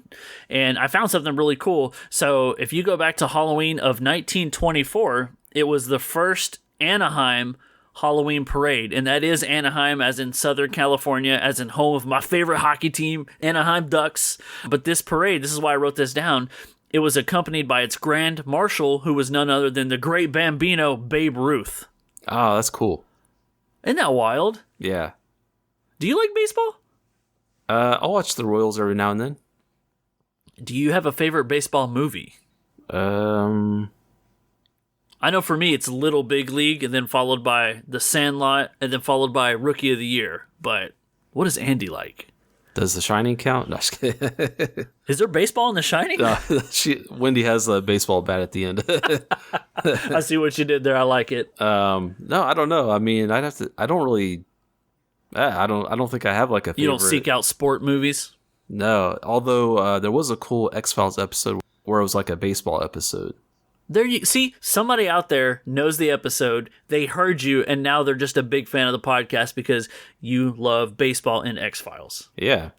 And I found something really cool. So if you go back to Halloween of 1924, it was the first Anaheim Halloween parade, and that is Anaheim as in Southern California, as in home of my favorite hockey team, Anaheim Ducks. But this parade, this is why I wrote this down, it was accompanied by its grand marshal, who was none other than the great Bambino, Babe Ruth. Oh, that's cool. Isn't that wild? Yeah. Do you like baseball? I'll watch the Royals every now and then. Do you have a favorite baseball movie? I know for me it's Little Big League, and then followed by The Sandlot, and then followed by Rookie of the Year. But what does Andy like? Does The Shining count? No, just kidding. Is there baseball in The Shining? Wendy has a baseball bat at the end. I see what you did there. I like it. No, I don't know. I mean, I don't think I have like a favorite. You don't seek out sport movies? No, although there was a cool X-Files episode where it was like a baseball episode. There you see, somebody out there knows the episode, they heard you, and now they're just a big fan of the podcast because you love baseball and X-Files. Yeah.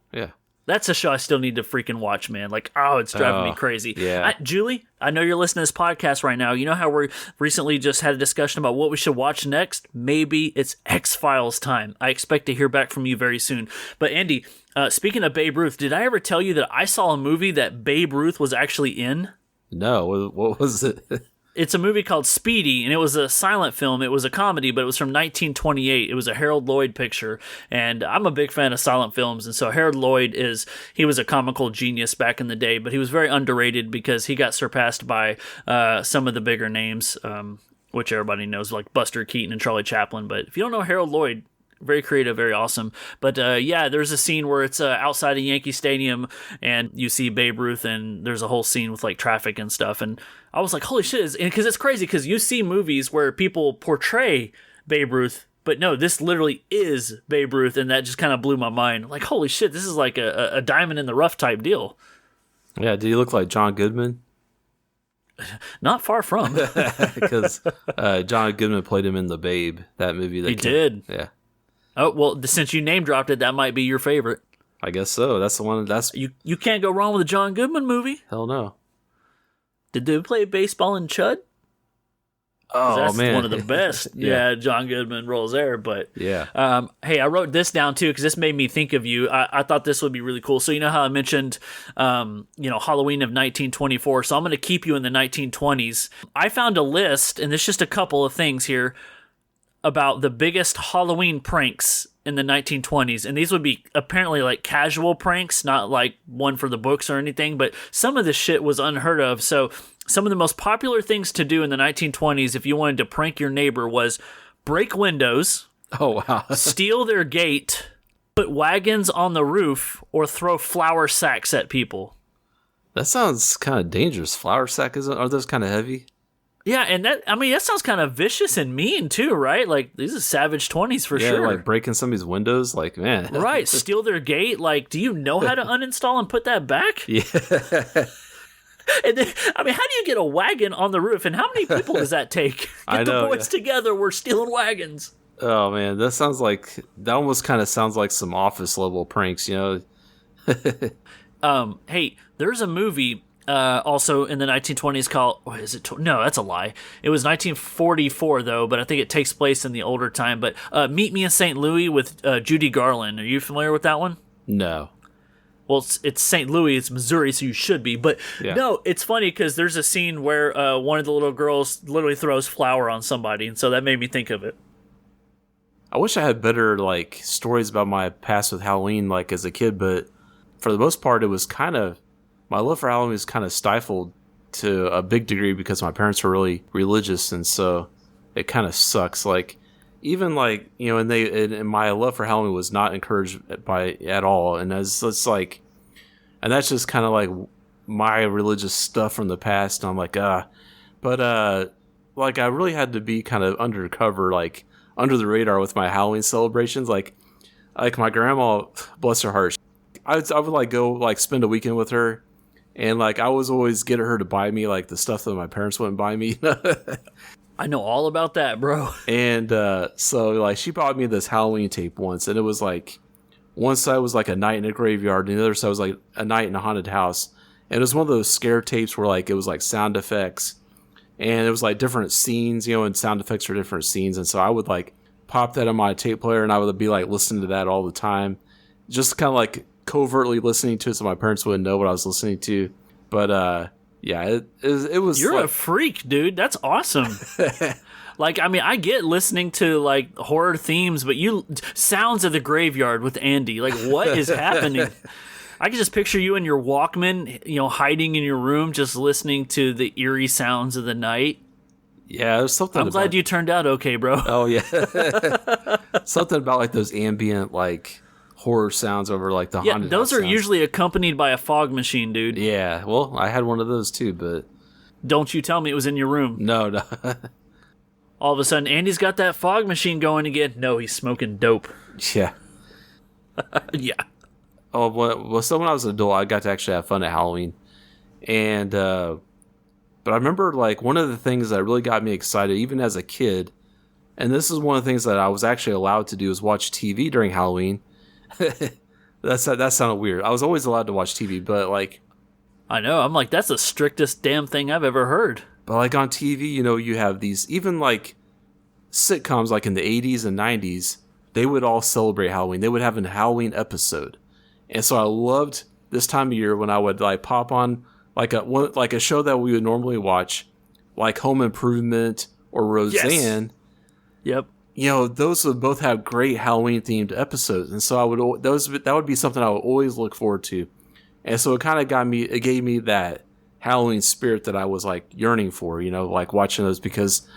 That's a show I still need to freaking watch, man. Like, it's driving me crazy. Yeah. Julie, I know you're listening to this podcast right now. You know how we recently just had a discussion about what we should watch next? Maybe it's X-Files time. I expect to hear back from you very soon. But Andy, speaking of Babe Ruth, did I ever tell you that I saw a movie that Babe Ruth was actually in? No, what was it? It's a movie called Speedy, and it was a silent film. It was a comedy, but it was from 1928. It was a Harold Lloyd picture, and I'm a big fan of silent films, and so Harold Lloyd he was a comical genius back in the day, but he was very underrated because he got surpassed by some of the bigger names, which everybody knows, like Buster Keaton and Charlie Chaplin. But if you don't know Harold Lloyd, very creative, very awesome. But there's a scene where it's outside a Yankee Stadium and you see Babe Ruth, and there's a whole scene with like traffic and stuff. And I was like, holy shit. Because it's crazy because you see movies where people portray Babe Ruth, but no, this literally is Babe Ruth. And that just kind of blew my mind. Like, holy shit, this is like a diamond in the rough type deal. Yeah, do you look like John Goodman? Not far from. Because John Goodman played him in The Babe, that movie. He did. Yeah. Oh, well, since you name dropped it, that might be your favorite. I guess so. That's the one. You can't go wrong with a John Goodman movie. Hell no. Did they play baseball in Chud? Oh, that's man. one of the best. yeah, John Goodman roles there. But yeah. Hey, I wrote this down too because this made me think of you. I thought this would be really cool. So you know how I mentioned, Halloween of 1924. So I'm going to keep you in the 1920s. I found a list, and there's just a couple of things here about the biggest Halloween pranks in the 1920s, and these would be apparently like casual pranks, not like one for the books or anything, but some of this shit was unheard of. So some of the most popular things to do in the 1920s if you wanted to prank your neighbor was break windows, Oh, wow. steal their gate, put wagons on the roof, or throw flour sacks at people. That sounds kind of dangerous. Flour sack, are those kind of heavy? Yeah, and that sounds kind of vicious and mean too, right? Like, these are savage 20s for Yeah, sure. like breaking somebody's windows, like, man. Right, steal their gate. Like, do you know how to uninstall and put that back? Yeah. And then, how do you get a wagon on the roof? And how many people does that take? Get I know, the boys together. We're stealing wagons. Oh, man, that almost kind of sounds like some office level pranks, you know? Hey, there's a movie also in the 1920s called, no, that's a lie. It was 1944 though, but I think it takes place in the older time. But Meet Me in St. Louis with Judy Garland. Are you familiar with that one? No. Well, it's St. Louis, it's Missouri, so you should be. But no, it's funny because there's a scene where one of the little girls literally throws flour on somebody, and so that made me think of it. I wish I had better, like, stories about my past with Halloween, like, as a kid, but for the most part, it was kind of, my love for Halloween was kind of stifled to a big degree because my parents were really religious, and so it kind of sucks. Like, even like, you know, and my love for Halloween was not encouraged by at all, and it's like, and that's just kind of like my religious stuff from the past. And I'm like, but like I really had to be kind of undercover, like under the radar with my Halloween celebrations. Like my grandma, bless her heart, I would like go like spend a weekend with her, and like I was always get her to buy me like the stuff that my parents wouldn't buy me. I know all about that, bro. And so like she bought me this Halloween tape once, and it was like one side was like a night in a graveyard, and the other side was like a night in a haunted house. And it was one of those scare tapes where like it was like sound effects, and it was like different scenes, you know, and sound effects for different scenes. And so I would like pop that on my tape player, and I would be like listening to that all the time, just kind of like covertly listening to it so my parents wouldn't know what I was listening to. But yeah, it was. You're like, a freak, dude. That's awesome. Like, I mean, I get listening to like horror themes, but sounds of the graveyard with Andy. Like, what is happening? I can just picture you in your Walkman, you know, hiding in your room, just listening to the eerie sounds of the night. Yeah, there's something. I'm glad you turned out okay, bro. Oh yeah, something about like those ambient like horror sounds over like the haunted those house are sounds. usually accompanied by a fog machine, dude. Yeah, well, I had one of those too, but don't you tell me it was in your room. No. All of a sudden, Andy's got that fog machine going again. No, he's smoking dope. Yeah. Yeah. Oh, well, so when I was an adult, I got to actually have fun at Halloween. And, but I remember, like, one of the things that really got me excited, even as a kid, and this is one of the things that I was actually allowed to do, is watch TV during Halloween. That sounded weird. I was always allowed to watch TV, but, like... I know. I'm like, that's the strictest damn thing I've ever heard. But, like, on TV, you know, you have these, even, like, sitcoms, like, in the 80s and 90s, they would all celebrate Halloween. They would have a Halloween episode. And so I loved this time of year when I would, like, pop on, like a show that we would normally watch like Home Improvement or Roseanne, Yep. Those would both have great Halloween themed episodes, and so that would be something I would always look forward to, and so it gave me that Halloween spirit that I was like yearning for, like watching those, because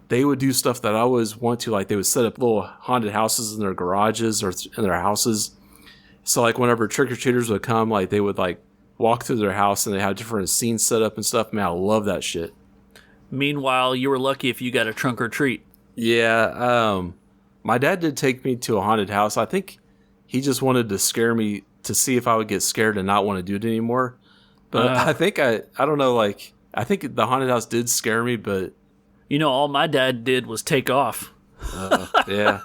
they would do stuff that I always want to, like they would set up little haunted houses in their garages or in their houses. So like whenever trick-or-treaters would come, like they would like walk through their house and they had different scenes set up and stuff. Man, I love that shit. Meanwhile, you were lucky if you got a trunk or treat. Yeah, my dad did take me to a haunted house. I think he just wanted to scare me to see if I would get scared and not want to do it anymore. But I think I don't know, like I think the haunted house did scare me, but all my dad did was take off. Yeah.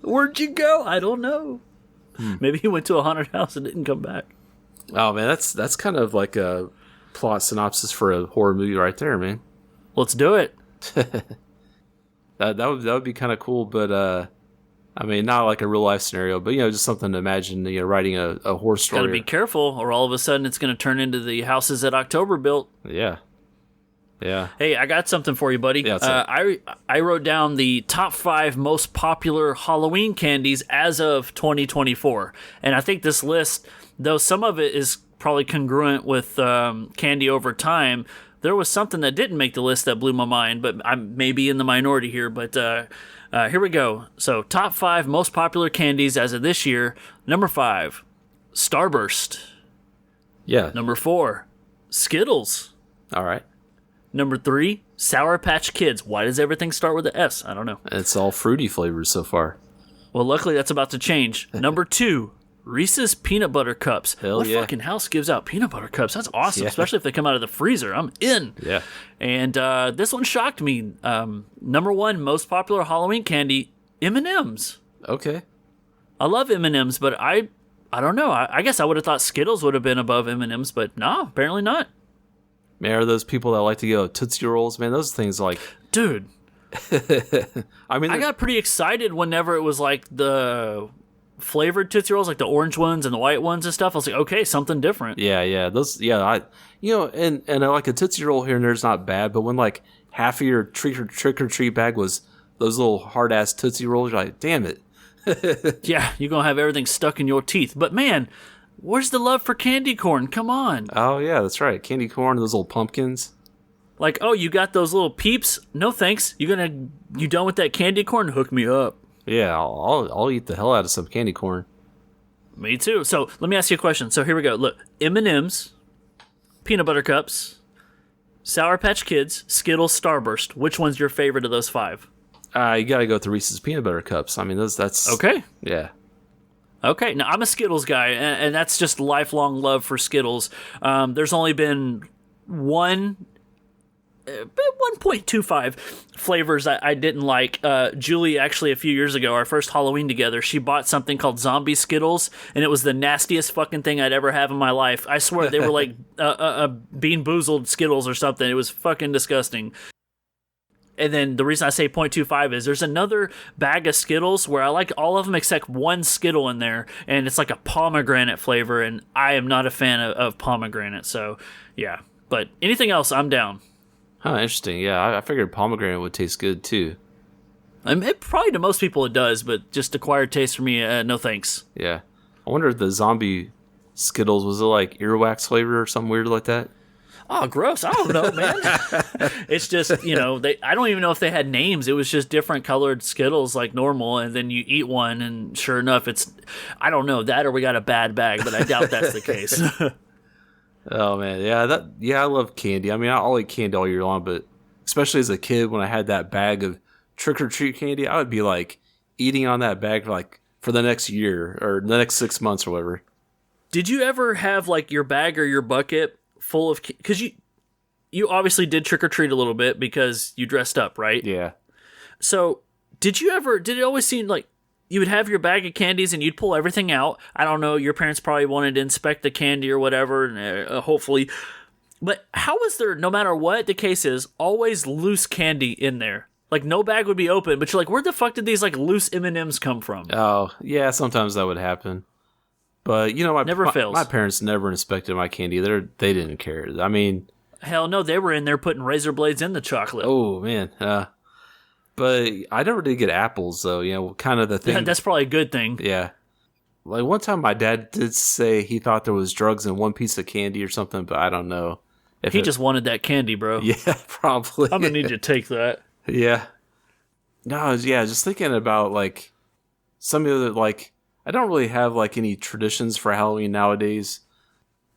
Where'd you go? I don't know. Maybe he went to a haunted house and didn't come back. Oh man, that's kind of like a plot synopsis for a horror movie right there, man. Let's do it. That would be kind of cool, but I mean, not like a real life scenario, but just something to imagine. Writing a horror story. Got to be careful, or all of a sudden it's going to turn into the houses that October built. Yeah. Yeah. Hey, I got something for you, buddy. Yeah, I wrote down the top 5 most popular Halloween candies as of 2024, and I think this list, though some of it is probably congruent with candy over time, there was something that didn't make the list that blew my mind, but I may be in the minority here. But here we go. So, top 5 most popular candies as of this year. Number 5, Starburst. Yeah. Number 4, Skittles. All right. Number 3, Sour Patch Kids. Why does everything start with an S? I don't know. It's all fruity flavors so far. Well, luckily that's about to change. Number 2, Reese's Peanut Butter Cups. Hell what yeah. fucking house gives out peanut butter cups? That's awesome, Yeah. especially if they come out of the freezer. I'm in. Yeah. And this one shocked me. Number 1 most popular Halloween candy, M&M's. Okay. I love M&M's, but I don't know. I guess I would have thought Skittles would have been above M&M's, but no, apparently not. Man, are those people that like to go Tootsie Rolls? Man, those things like... Dude, I mean, I got pretty excited whenever it was like the flavored Tootsie Rolls, like the orange ones and the white ones and stuff. I was like, okay, something different. Yeah. Those, yeah, and like a Tootsie Roll here and there is not bad, but when like half of your trick or treat bag was those little hard ass Tootsie Rolls, you're like, damn it. Yeah, you're going to have everything stuck in your teeth. But man, where's the love for candy corn? Come on. Oh, yeah, that's right. Candy corn, those little pumpkins. Like, oh, you got those little peeps? No thanks. You done with that candy corn? Hook me up. Yeah, I'll eat the hell out of some candy corn. Me too. So let me ask you a question. So here we go. Look, M&M's, peanut butter cups, Sour Patch Kids, Skittles, Starburst. Which one's your favorite of those 5? You gotta go with the Reese's Peanut Butter Cups. I mean, that's... Okay. Yeah. Okay, now I'm a Skittles guy, and that's just lifelong love for Skittles. There's only been 1.25 flavors I didn't like. Julie, actually, a few years ago, our first Halloween together, she bought something called Zombie Skittles, and it was the nastiest fucking thing I'd ever have in my life. I swear, they were like Bean Boozled Skittles or something. It was fucking disgusting. And then the reason I say 0.25 is there's another bag of Skittles where I like all of them except one Skittle in there, and it's like a pomegranate flavor, and I am not a fan of pomegranate, so yeah. But anything else, I'm down. Huh, interesting. Yeah, I figured pomegranate would taste good, too. I mean, probably to most people it does, but just acquired taste for me, no thanks. Yeah. I wonder if the zombie Skittles, was it like earwax flavor or something weird like that? Oh, gross. I don't know, man. It's just, I don't even know if they had names. It was just different colored Skittles like normal, and then you eat one, and sure enough, I don't know, that or we got a bad bag, but I doubt that's the case. Oh, man. Yeah, I love candy. I mean, I'll eat candy all year long, but especially as a kid, when I had that bag of trick-or-treat candy, I would be like eating on that bag for the next year or the next 6 months or whatever. Did you ever have like your bag or your bucket full of, because you obviously did trick or treat a little bit because you dressed up, right? Yeah. So did it always seem like you would have your bag of candies and you'd pull everything out? I don't know, your parents probably wanted to inspect the candy or whatever, and hopefully, but how was there, no matter what the case is, always loose candy in there? Like no bag would be open, but you're like, where the fuck did these like loose M&Ms come from? Oh, yeah, sometimes that would happen. But, Never fails. My parents never inspected my candy. They didn't care. I mean... Hell no, they were in there putting razor blades in the chocolate. Oh man, but I never did get apples though. You know, kind of the thing. Yeah, that's probably a good thing. Yeah. Like one time my dad did say he thought there was drugs in one piece of candy or something, but I don't know. He just wanted that candy, bro. Yeah, probably. I'm gonna need you to take that. Yeah. No, yeah, just thinking about like some of the like I don't really have like any traditions for Halloween nowadays,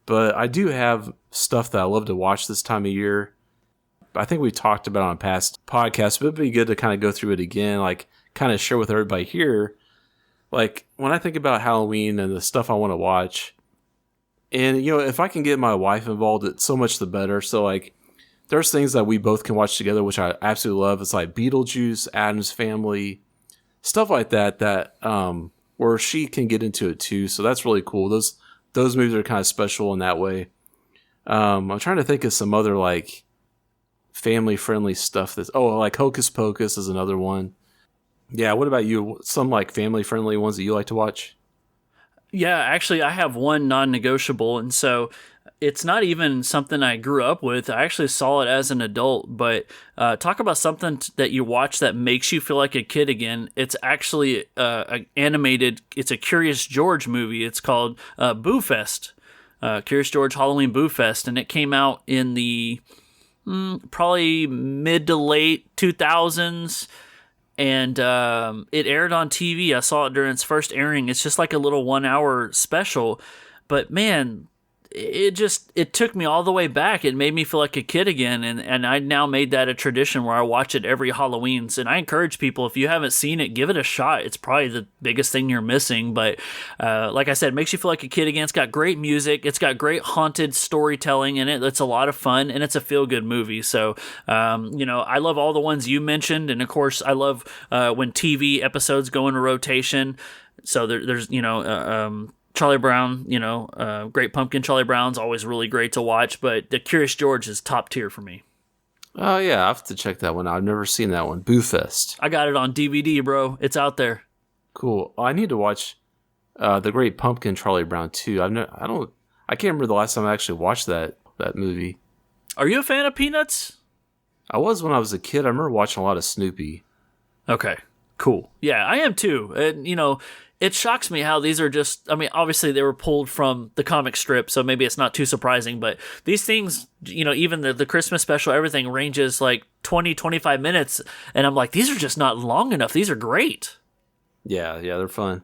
but I do have stuff that I love to watch this time of year. I think we talked about it on past podcasts, but it'd be good to kind of go through it again, like kind of share with everybody here. Like when I think about Halloween and the stuff I want to watch, and you know, if I can get my wife involved, it's so much the better. So like there's things that we both can watch together, which I absolutely love. It's like Beetlejuice, Addams Family, stuff like that where she can get into it too. So that's really cool. Those movies are kind of special in that way. I'm trying to think of some other like family friendly stuff like Hocus Pocus is another one. Yeah, what about you? Some like family friendly ones that you like to watch? Yeah, actually, I have one non-negotiable, and so it's not even something I grew up with. I actually saw it as an adult, but talk about something that you watch that makes you feel like a kid again. It's actually animated. It's a Curious George movie. It's called Boo Fest, Curious George Halloween Boo Fest, and it came out in the probably mid to late 2000s. And it aired on TV. I saw it during its first airing. It's just like a little 1 hour special. But man, it took me all the way back. It made me feel like a kid again. And I now made that a tradition where I watch it every Halloween's. And I encourage people, if you haven't seen it, give it a shot. It's probably the biggest thing you're missing. But like I said, it makes you feel like a kid again. It's got great music. It's got great haunted storytelling in it. It's a lot of fun. And it's a feel-good movie. So, I love all the ones you mentioned. And of course, I love when TV episodes go into rotation. So there's Charlie Brown, Great Pumpkin, Charlie Brown's always really great to watch, but the Curious George is top tier for me. Oh, yeah, I have to check that one out. I've never seen that one. Boo Fest. I got it on DVD, bro. It's out there. Cool. I need to watch The Great Pumpkin, Charlie Brown, too. I can't remember the last time I actually watched that movie. Are you a fan of Peanuts? I was when I was a kid. I remember watching a lot of Snoopy. Okay, cool. Yeah, I am too. And, it shocks me how these are just, obviously they were pulled from the comic strip, so maybe it's not too surprising, but these things, even the Christmas special, everything ranges like 20, 25 minutes, and I'm like, these are just not long enough. These are great. Yeah, they're fun.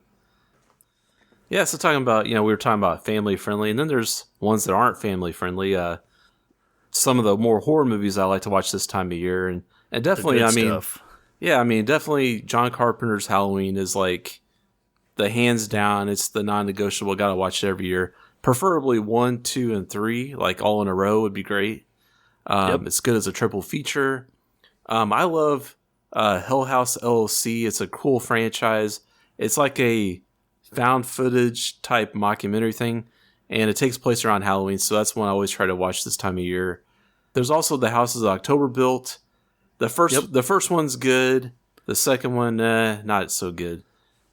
Yeah, so talking about, we were talking about family friendly, and then there's ones that aren't family friendly. Some of the more horror movies I like to watch this time of year, and definitely, stuff. Definitely John Carpenter's Halloween is like, the hands down, it's the non-negotiable. Got to watch it every year. Preferably 1, 2, and 3, like all in a row would be great. It's good as a triple feature. I love Hill House LLC. It's a cool franchise. It's like a found footage type mockumentary thing, and it takes place around Halloween, so that's one I always try to watch this time of year. There's also The Houses of October Built. The first one's good. The second one, not so good.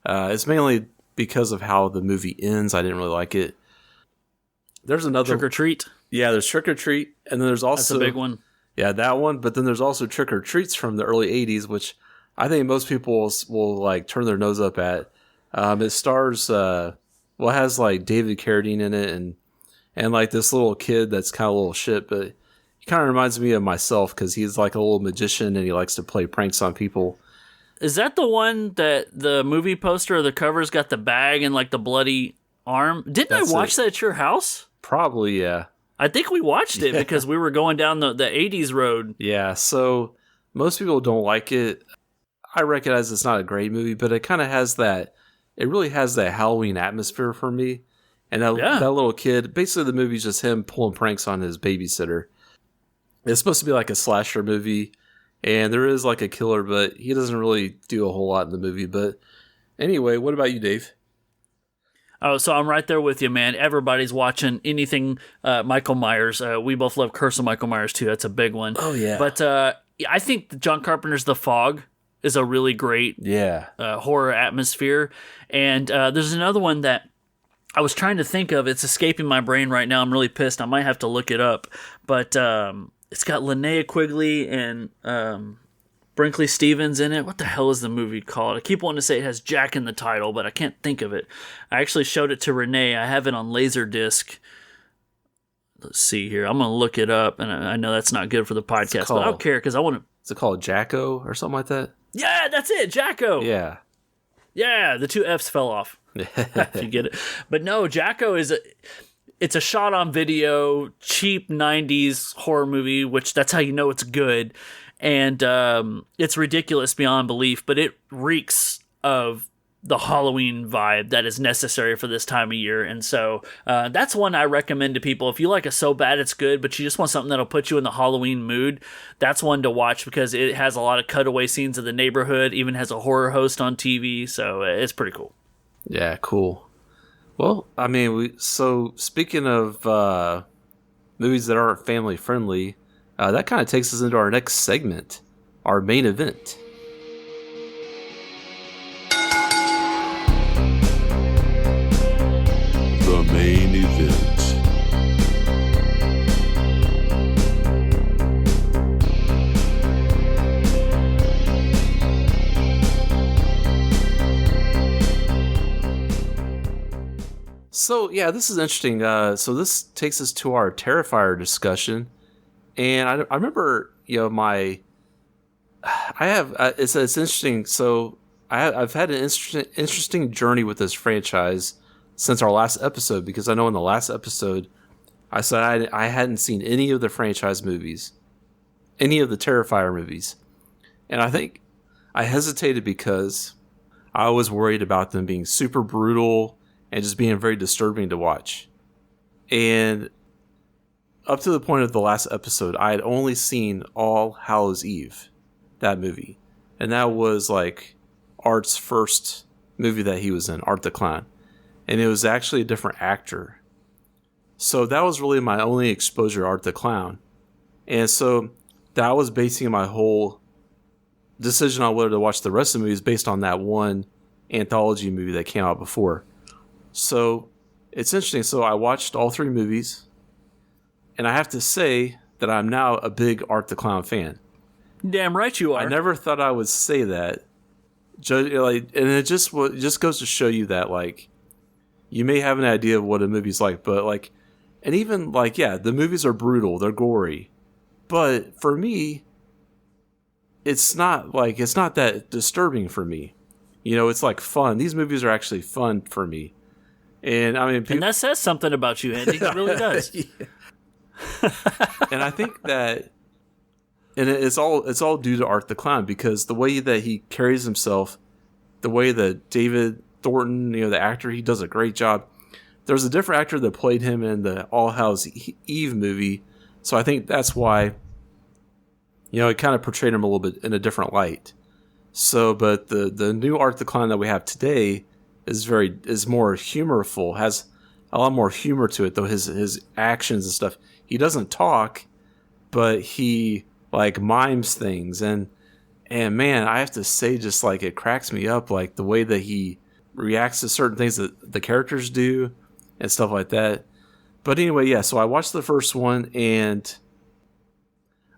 It's mainly because of how the movie ends. I didn't really like it. There's another Trick or Treat. Yeah, there's Trick or Treat, and then there's also that's a big one. Yeah, that one. But then there's also Trick or Treats from the early '80s, which I think most people will like turn their nose up at. It stars it has like David Carradine in it, and like this little kid that's kind of a little shit, but he kind of reminds me of myself because he's like a little magician and he likes to play pranks on people. Is that the one that the movie poster or the cover's got the bag and like the bloody arm? Didn't I watch that at your house? Probably, yeah. I think we watched it because we were going down the 80s road. Yeah, so most people don't like it. I recognize it's not a great movie, but it kind of has that, it really has that Halloween atmosphere for me. And that little kid, basically the movie's just him pulling pranks on his babysitter. It's supposed to be like a slasher movie. And there is like a killer, but he doesn't really do a whole lot in the movie. But anyway, what about you, Dave? Oh, so I'm right there with you, man. Everybody's watching anything Michael Myers. We both love Curse of Michael Myers, too. That's a big one. Oh, yeah. But I think John Carpenter's The Fog is a really great horror atmosphere. And there's another one that I was trying to think of, it's escaping my brain right now. I'm really pissed. I might have to look it up. But it's got Linnea Quigley and Brinkley Stevens in it. What the hell is the movie called? I keep wanting to say it has Jack in the title, but I can't think of it. I actually showed it to Renee. I have it on Laserdisc. Let's see here. I'm going to look it up, and I know that's not good for the podcast, but I don't care because I want to... Is it called Jacko or something like that? Yeah, that's it, Jacko. Yeah. Yeah, the two F's fell off. If you get it. But no, Jacko it's a shot on video, cheap 90s horror movie, which that's how you know it's good. And it's ridiculous beyond belief, but it reeks of the Halloween vibe that is necessary for this time of year. And so that's one I recommend to people. If you like a so bad it's good, but you just want something that'll put you in the Halloween mood, that's one to watch because it has a lot of cutaway scenes of the neighborhood, even has a horror host on TV. So it's pretty cool. Yeah, cool. Well, I mean, so speaking of movies that aren't family friendly, that kind of takes us into our next segment, our main event. The main event. So yeah, this is interesting. So this takes us to our Terrifier discussion, and I remember, it's interesting. So I've had an interesting journey with this franchise since our last episode, because I know in the last episode I said I hadn't seen any of the franchise movies, any of the Terrifier movies, and I think I hesitated because I was worried about them being super brutal and just being very disturbing to watch. And up to the point of the last episode, I had only seen All Hallows Eve, that movie. And that was like Art's first movie that he was in, Art the Clown. And it was actually a different actor. So that was really my only exposure to Art the Clown. And so that was basing my whole decision on whether to watch the rest of the movies based on that one anthology movie that came out before. So it's interesting. So I watched all three movies, and I have to say that I'm now a big Art the Clown fan. Damn right you are. I never thought I would say that. And it just goes to show you that, like, you may have an idea of what a movie's like, but like, and even like, yeah, the movies are brutal, they're gory, but for me, it's not that disturbing for me. It's like fun. These movies are actually fun for me. And I mean, and that says something about you, Andy. It really does. And I think that, and it's all due to Art the Clown, because the way that he carries himself, the way that David Thornton, the actor, he does a great job. There's a different actor that played him in the All Hallows Eve movie, so I think that's why, it kind of portrayed him a little bit in a different light. So, but the new Art the Clown that we have today is more humorful, has a lot more humor to it, though his actions and stuff. He doesn't talk, but he like mimes things, and man, I have to say, just like, it cracks me up, like the way that he reacts to certain things that the characters do and stuff like that. But anyway, yeah, so I watched the first one, and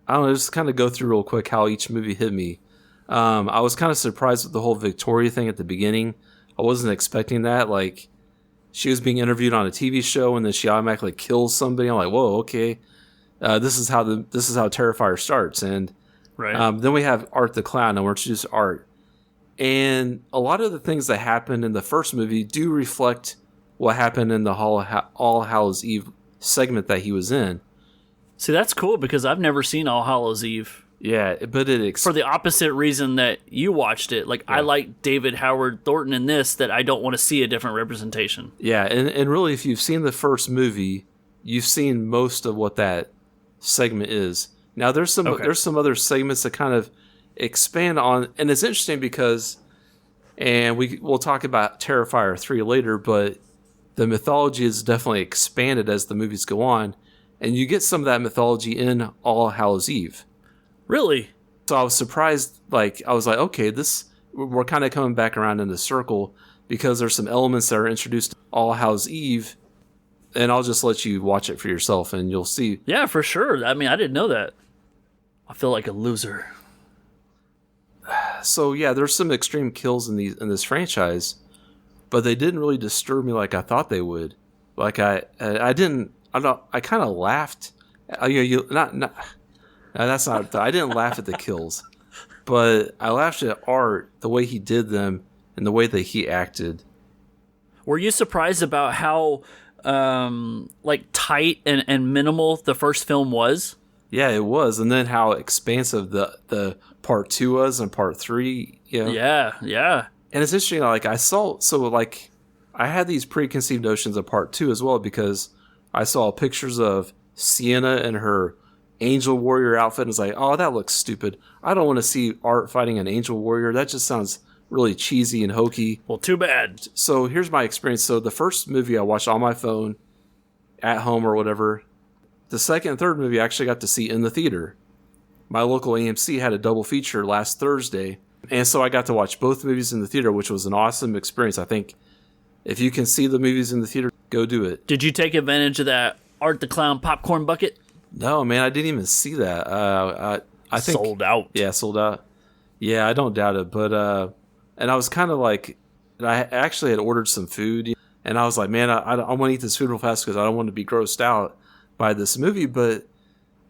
I don't know, just kind of go through real quick how each movie hit me. I was kind of surprised with the whole Victoria thing at the beginning. I wasn't expecting that. Like, she was being interviewed on a TV show, and then she automatically kills somebody. I'm like, whoa, okay. This is how Terrifier starts. And right. Then we have Art the Clown, and we're introduced to Art. And a lot of the things that happened in the first movie do reflect what happened in the All Hallows Eve segment that he was in. See, that's cool, because I've never seen All Hallows Eve. Yeah, but for the opposite reason that you watched it. Like, yeah. I like David Howard Thornton in this, that I don't want to see a different representation. Yeah, and really, if you've seen the first movie, you've seen most of what that segment is. Now, there's some other segments that kind of expand on, and it's interesting because, and we'll talk about Terrifier 3 later, but the mythology is definitely expanded as the movies go on, and you get some of that mythology in All Hallows Eve. Really? So I was surprised, I was like, okay, we're kind of coming back around in the circle, because there's some elements that are introduced in All Hallows Eve, and I'll just let you watch it for yourself, and you'll see. Yeah, for sure. I mean, I didn't know that. I feel like a loser. So yeah, there's some extreme kills in this franchise, but they didn't really disturb me like I thought they would. Like I kind of laughed. That's not. I didn't laugh at the kills, but I laughed at Art, the way he did them and the way that he acted. Were you surprised about how like tight and minimal the first film was? Yeah, it was, and then how expansive the part 2 was and part 3. You know? Yeah. And it's interesting. Like I had these preconceived notions of part 2 as well, because I saw pictures of Sienna in her Angel Warrior outfit and was like, oh, that looks stupid. I don't want to see Art fighting an Angel Warrior. That just sounds really cheesy and hokey. Well, too bad. So here's my experience. So the first movie I watched on my phone at home or whatever. The second and third movie I actually got to see in the theater. My local AMC had a double feature last Thursday, and so I got to watch both movies in the theater, which was an awesome experience. I think if you can see the movies in the theater, go do it. Did you take advantage of that Art the Clown popcorn bucket? No, man, I didn't even see that. I think sold out. Yeah, sold out. Yeah, I don't doubt it. But and I was kind of like, I actually had ordered some food, and I was like, man, I want to eat this food real fast because I don't want to be grossed out by this movie. But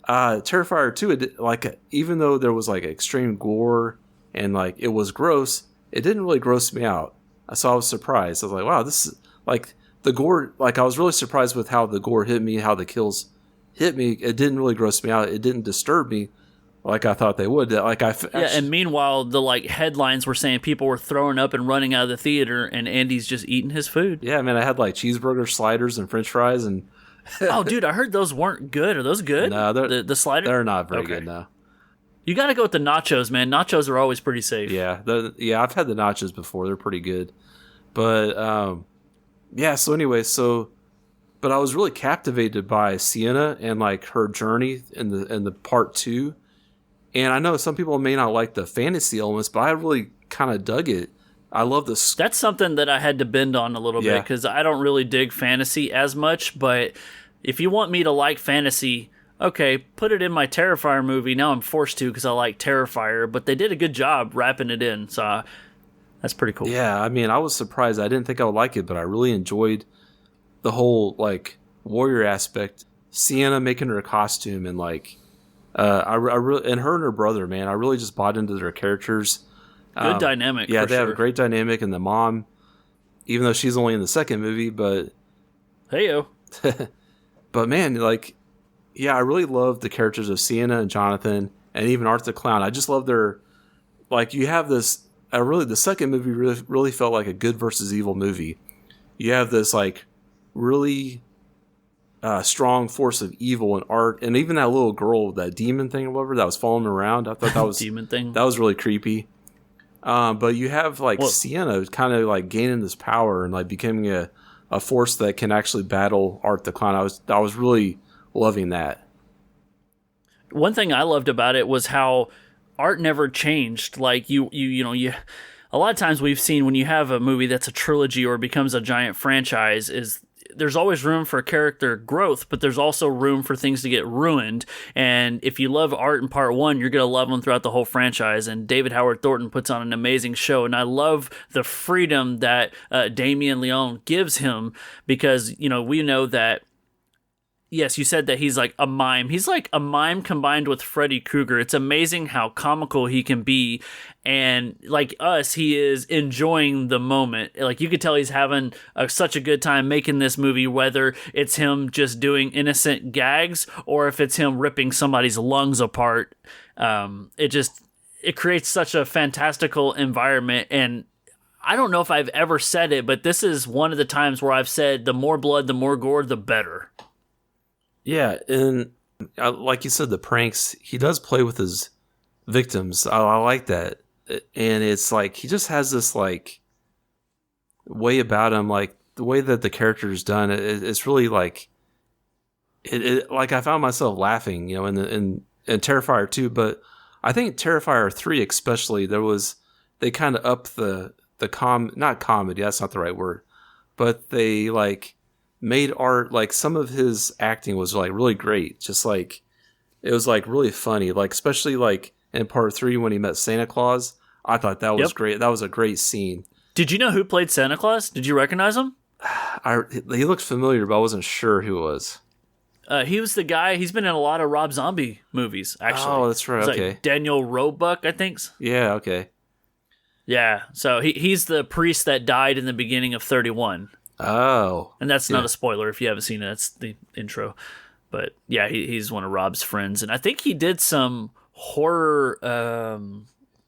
Terrifier 2, even though there was like extreme gore and like it was gross, it didn't really gross me out. So I was surprised. I was like, wow, this is like the gore. Like I was really surprised with how the gore hit me, how the kills hit me. It didn't really gross me out. It didn't disturb me like I thought they would. And meanwhile, the like headlines were saying people were throwing up and running out of the theater, and Andy's just eating his food. Yeah, man, I had like cheeseburger sliders and French fries, and oh, dude, I heard those weren't good. Are those good? No, the sliders. They're not very good. No, you got to go with the nachos, man. Nachos are always pretty safe. Yeah, I've had the nachos before. They're pretty good, but yeah. So anyway, but I was really captivated by Sienna and like her journey in the part 2. And I know some people may not like the fantasy elements, but I really kind of dug it. I love this. That's something that I had to bend on a little bit because I don't really dig fantasy as much. But if you want me to like fantasy, okay, put it in my Terrifier movie. Now I'm forced to because I like Terrifier. But they did a good job wrapping it in. So that's pretty cool. Yeah, I mean, I was surprised. I didn't think I would like it, but I really enjoyed the whole like warrior aspect. Sienna making her costume and like. I really, and her and her brother, man, I really just bought into their characters. Good dynamic. Yeah, for they sure. have a great dynamic, and the mom, even though she's only in the second movie, but hey-o. But man, like, yeah, I really love the characters of Sienna and Jonathan, and even Art the Clown. I just love their, like, you have this. The second movie really felt like a good versus evil movie. You have this like really. Strong force of evil and Art, and even that little girl, that demon thing or whatever that was following around. I thought that was demon thing. That was really creepy. But you have like Sienna kind of like gaining this power and like becoming a force that can actually battle Art the Clown. I was really loving that. One thing I loved about it was how Art never changed. Like you a lot of times we've seen when you have a movie that's a trilogy or becomes a giant franchise is there's always room for character growth, but there's also room for things to get ruined. And if you love Art in part 1, you're going to love him throughout the whole franchise. And David Howard Thornton puts on an amazing show. And I love the freedom that Damien Leone gives him because, we know that, yes, you said that he's like a mime. He's like a mime combined with Freddy Krueger. It's amazing how comical he can be. And like us, he is enjoying the moment. Like you could tell he's having such a good time making this movie, whether it's him just doing innocent gags or if it's him ripping somebody's lungs apart. It creates such a fantastical environment. And I don't know if I've ever said it, but this is one of the times where I've said the more blood, the more gore, the better. Yeah, and like you said, the pranks, he does play with his victims. I like that. And it's like, he just has this like way about him, like the way that the character is done. It's really like, like I found myself laughing, in Terrifier 2, but I think Terrifier 3 especially, they kind of upped the not comedy, that's not the right word, but they like made art, like some of his acting was like really great. Just like, it was like really funny, like especially like in part 3 when he met Santa Claus. I thought that was great. That was a great scene. Did you know who played Santa Claus? Did you recognize him? He looked familiar, but I wasn't sure who it was. He was the guy. He's been in a lot of Rob Zombie movies, actually. Oh, that's right. It's Okay. like Daniel Roebuck, I think. Yeah. Okay. Yeah. So he's the priest that died in the beginning of 31. Oh. And that's not a spoiler if you haven't seen it. That's the intro. But yeah, he's one of Rob's friends. And I think he did some horror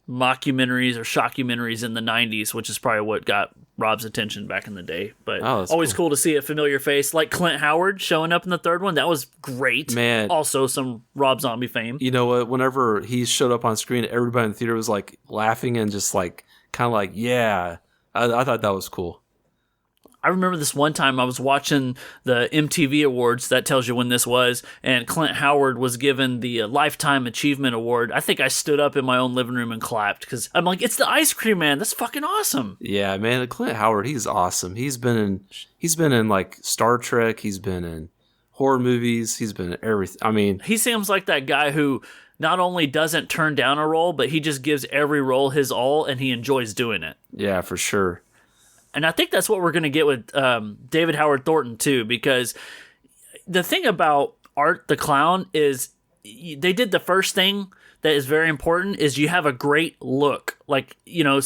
mockumentaries or shockumentaries in the 90s, which is probably what got Rob's attention back in the day. But always cool to see a familiar face like Clint Howard showing up in the third one. That was great. Man. Also some Rob Zombie fame. You know what? Whenever he showed up on screen, everybody in the theater was like laughing and just like kind of like, yeah. I thought that was cool. I remember this one time I was watching the MTV Awards, that tells you when this was, and Clint Howard was given the Lifetime Achievement Award. I think I stood up in my own living room and clapped because I'm like, it's the Ice Cream Man. That's fucking awesome. Yeah, man, Clint Howard, he's awesome. He's been in like Star Trek. He's been in horror movies. He's been in everything. I mean, he seems like that guy who not only doesn't turn down a role, but he just gives every role his all, and he enjoys doing it. Yeah, for sure. And I think that's what we're going to get with David Howard Thornton, too, because the thing about Art the Clown is they did the first thing that is very important is you have a great look. Like, you know,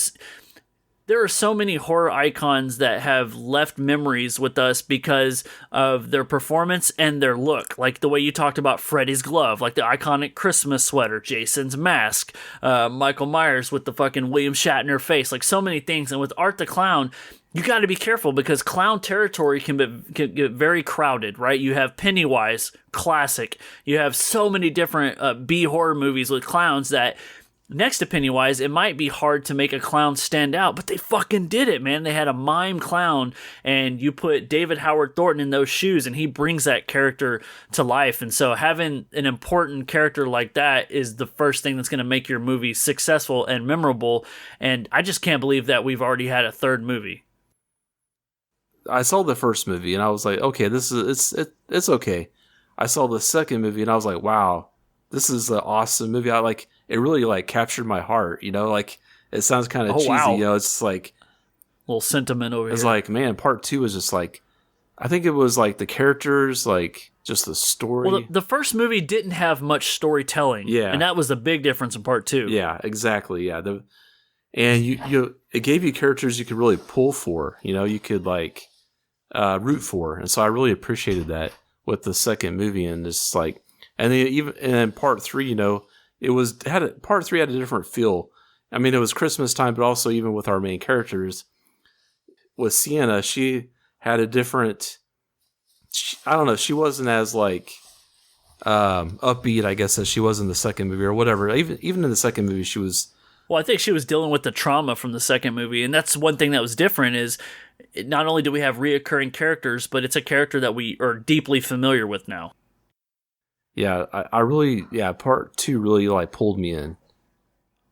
there are so many horror icons that have left memories with us because of their performance and their look. Like the way you talked about Freddy's glove, like the iconic Christmas sweater, Jason's mask, Michael Myers with the fucking William Shatner face, like so many things. And with Art the Clown, you got to be careful because clown territory can get very crowded, right? You have Pennywise, classic. You have so many different B horror movies with clowns that next to Pennywise, it might be hard to make a clown stand out, but they fucking did it, man. They had a mime clown, and you put David Howard Thornton in those shoes, and he brings that character to life. And so having an important character like that is the first thing that's going to make your movie successful and memorable. And I just can't believe that we've already had a third movie. I saw the first movie, and I was like, okay, it's okay. I saw the second movie, and I was like, wow, this is an awesome movie. It really like captured my heart, you know, like it sounds kind of cheesy, wow. You know, it's like A little sentiment over here. It's like, man, part 2 was just like, I think it was like the characters, like just the story. Well, the first movie didn't have much storytelling. Yeah. And that was the big difference in part 2. Yeah, exactly. Yeah. And it gave you characters you could really pull for, you know, you could like root for. And so I really appreciated that with the second movie. And just like, and then part 3, you know, part 3 had a different feel. I mean, it was Christmas time, but also even with our main characters, with Sienna, she had a different, I don't know, she wasn't as like upbeat, I guess, as she was in the second movie or whatever. Even in the second movie, she was. Well, I think she was dealing with the trauma from the second movie, and that's one thing that was different is not only do we have reoccurring characters, but it's a character that we are deeply familiar with now. Yeah, I really, part 2 really like pulled me in.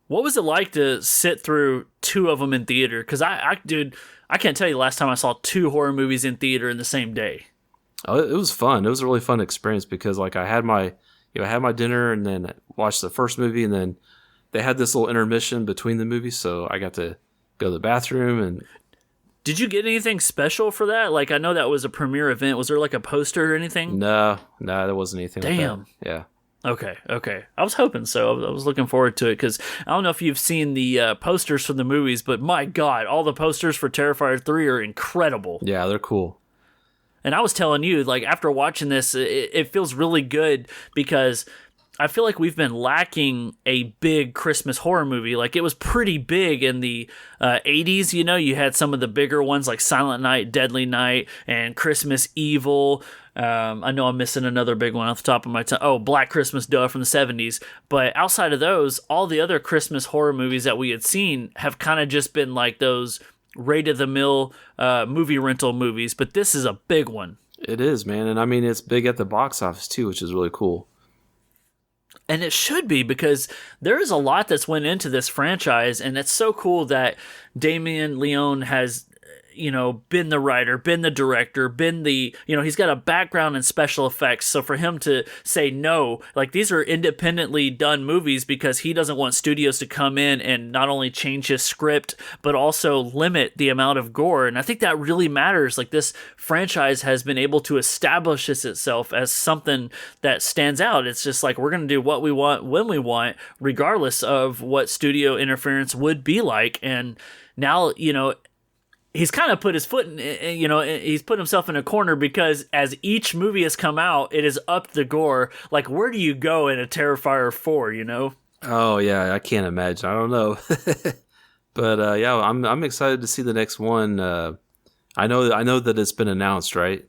What was it like to sit through 2 of them in theater? Because dude, I can't tell you the last time I saw 2 horror movies in theater in the same day. Oh, it was fun. It was a really fun experience because like I had my dinner and then watched the first movie, and then they had this little intermission between the movies, so I got to go to the bathroom. And did you get anything special for that? Like, I know that was a premiere event. Was there like a poster or anything? No, there wasn't anything. Damn. Like that. Yeah. Okay. I was hoping so. I was looking forward to it because I don't know if you've seen the posters for the movies, but my God, all the posters for Terrifier 3 are incredible. Yeah, they're cool. And I was telling you, like, after watching this, it feels really good because I feel like we've been lacking a big Christmas horror movie. Like, it was pretty big in the 80s, you know? You had some of the bigger ones like Silent Night, Deadly Night, and Christmas Evil. I know I'm missing another big one off the top of my tongue. Oh, Black Christmas, duh, from the 70s. But outside of those, all the other Christmas horror movies that we had seen have kind of just been like those rate-of-the-mill movie rental movies. But this is a big one. It is, man. And I mean, it's big at the box office, too, which is really cool. And it should be, because there is a lot that's went into this franchise, and it's so cool that Damien Leone has, been the writer, been the director, been the, he's got a background in special effects. So for him to say no, like, these are independently done movies because he doesn't want studios to come in and not only change his script, but also limit the amount of gore. And I think that really matters. Like, this franchise has been able to establish itself as something that stands out. It's just like, we're going to do what we want when we want, regardless of what studio interference would be like. And now, he's kind of put his foot in, he's put himself in a corner, because as each movie has come out, it has upped the gore. Like, where do you go in a Terrifier 4, Oh, yeah, I can't imagine. I don't know. But, yeah, I'm excited to see the next one. I know that it's been announced, right?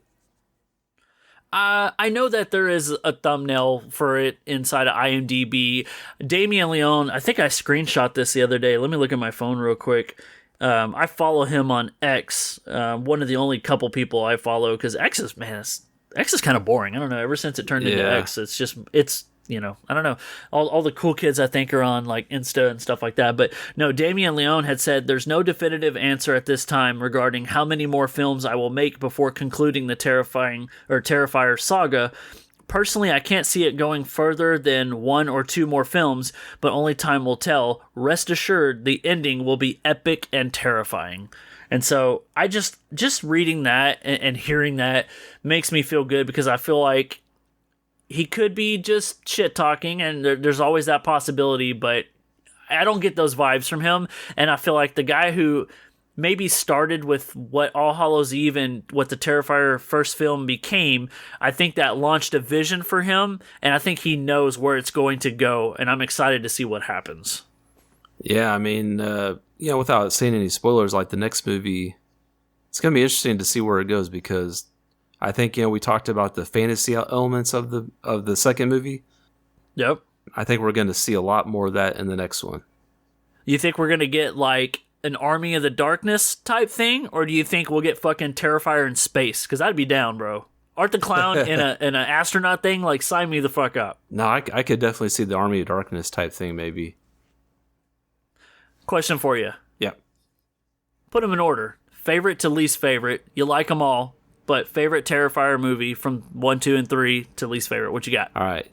I know that there is a thumbnail for it inside of IMDb. Damien Leone, I think I screenshot this the other day. Let me look at my phone real quick. I follow him on X, one of the only couple people I follow, because X is kind of boring. I don't know. Ever since it turned into X, it's I don't know. All the cool kids, I think, are on like Insta and stuff like that. But no, Damien Leone had said there's no definitive answer at this time regarding how many more films I will make before concluding the Terrifier saga. Personally, I can't see it going further than 1 or 2 more films, but only time will tell. Rest assured, the ending will be epic and terrifying. And so I just reading that and hearing that makes me feel good, because I feel like he could be just shit talking, and there's always that possibility, but I don't get those vibes from him. And I feel like the guy who maybe started with what All Hallows Eve and what the Terrifier first film became, I think that launched a vision for him, and I think he knows where it's going to go, and I'm excited to see what happens. Yeah, I mean, without saying any spoilers, like the next movie, it's going to be interesting to see where it goes, because I think, we talked about the fantasy elements of the second movie. Yep. I think we're going to see a lot more of that in the next one. You think we're going to get like an Army of the Darkness type thing, or do you think we'll get fucking Terrifier in space? Because I'd be down, bro. Art the Clown in an astronaut thing, like, sign me the fuck up. No, I could definitely see the Army of Darkness type thing, maybe. Question for you. Yeah. Put them in order. Favorite to least favorite. You like them all, but favorite Terrifier movie from 1, 2, and 3 to least favorite. What you got? All right.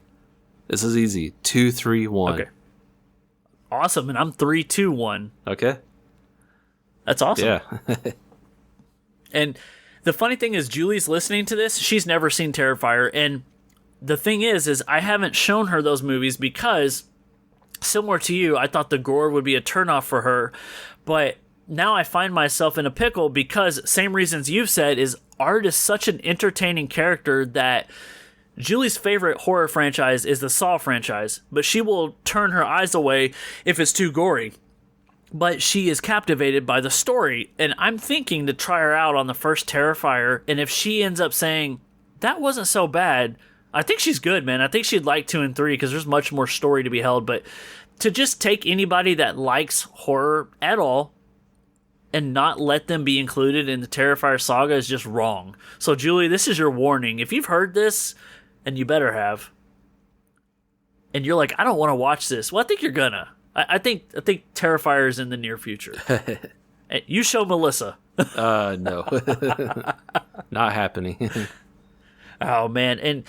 This is easy. 2, 3, 1. Okay. Awesome, and I'm 3, 2, 1. Okay. That's awesome. Yeah. And the funny thing is, Julie's listening to this. She's never seen Terrifier. And the thing is I haven't shown her those movies because, similar to you, I thought the gore would be a turnoff for her. But now I find myself in a pickle because, same reasons you've said, is Art is such an entertaining character that Julie's favorite horror franchise is the Saw franchise. But she will turn her eyes away if it's too gory. But she is captivated by the story, and I'm thinking to try her out on the first Terrifier, and if she ends up saying, that wasn't so bad, I think she's good, man. I think she'd like 2 and 3, because there's much more story to be held, but to just take anybody that likes horror at all and not let them be included in the Terrifier saga is just wrong. So, Julie, this is your warning. If you've heard this, and you better have, and you're like, I don't want to watch this, well, I think you're gonna. I think Terrifier is in the near future. You show Melissa. No. Not happening. Oh, man. And,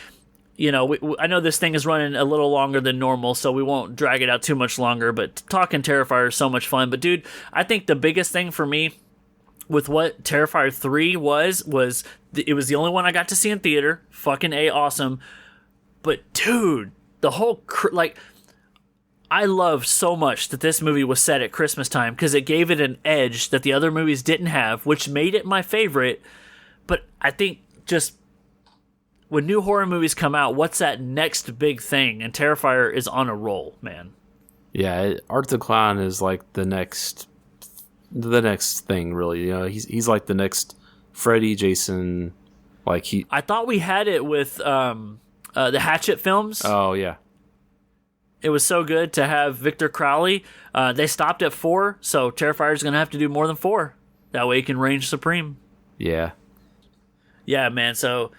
I know this thing is running a little longer than normal, so we won't drag it out too much longer, but talking Terrifier is so much fun. But, dude, I think the biggest thing for me with what Terrifier 3 was it was the only one I got to see in theater. Fucking A, awesome. But, dude, the whole... I loved so much that this movie was set at Christmas time, because it gave it an edge that the other movies didn't have, which made it my favorite. But I think just when new horror movies come out, what's that next big thing? And Terrifier is on a roll, man. Yeah, Art the Clown is like the next thing, really. He's like the next Freddy, Jason. I thought we had it with the Hatchet films. Oh yeah. It was so good to have Victor Crowley. They stopped at 4, so Terrifier's going to have to do more than 4. That way he can reign supreme. Yeah. Yeah, man. So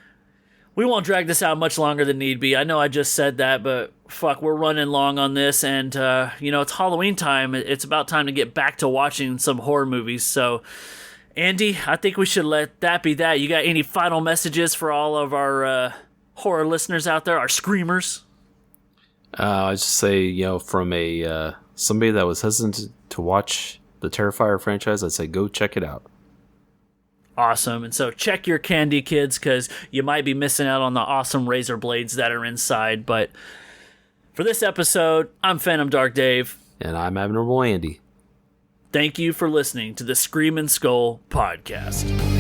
we won't drag this out much longer than need be. I know I just said that, but fuck, we're running long on this, and it's Halloween time. It's about time to get back to watching some horror movies. So, Andy, I think we should let that be that. You got any final messages for all of our horror listeners out there, our screamers? I just say, from a somebody that was hesitant to watch the Terrifier franchise, I'd say go check it out. Awesome. And so check your candy, kids, because you might be missing out on the awesome razor blades that are inside. But for this episode, I'm Phantom Dark Dave. And I'm Abnormal Andy. Thank you for listening to the Screamin' Skull podcast.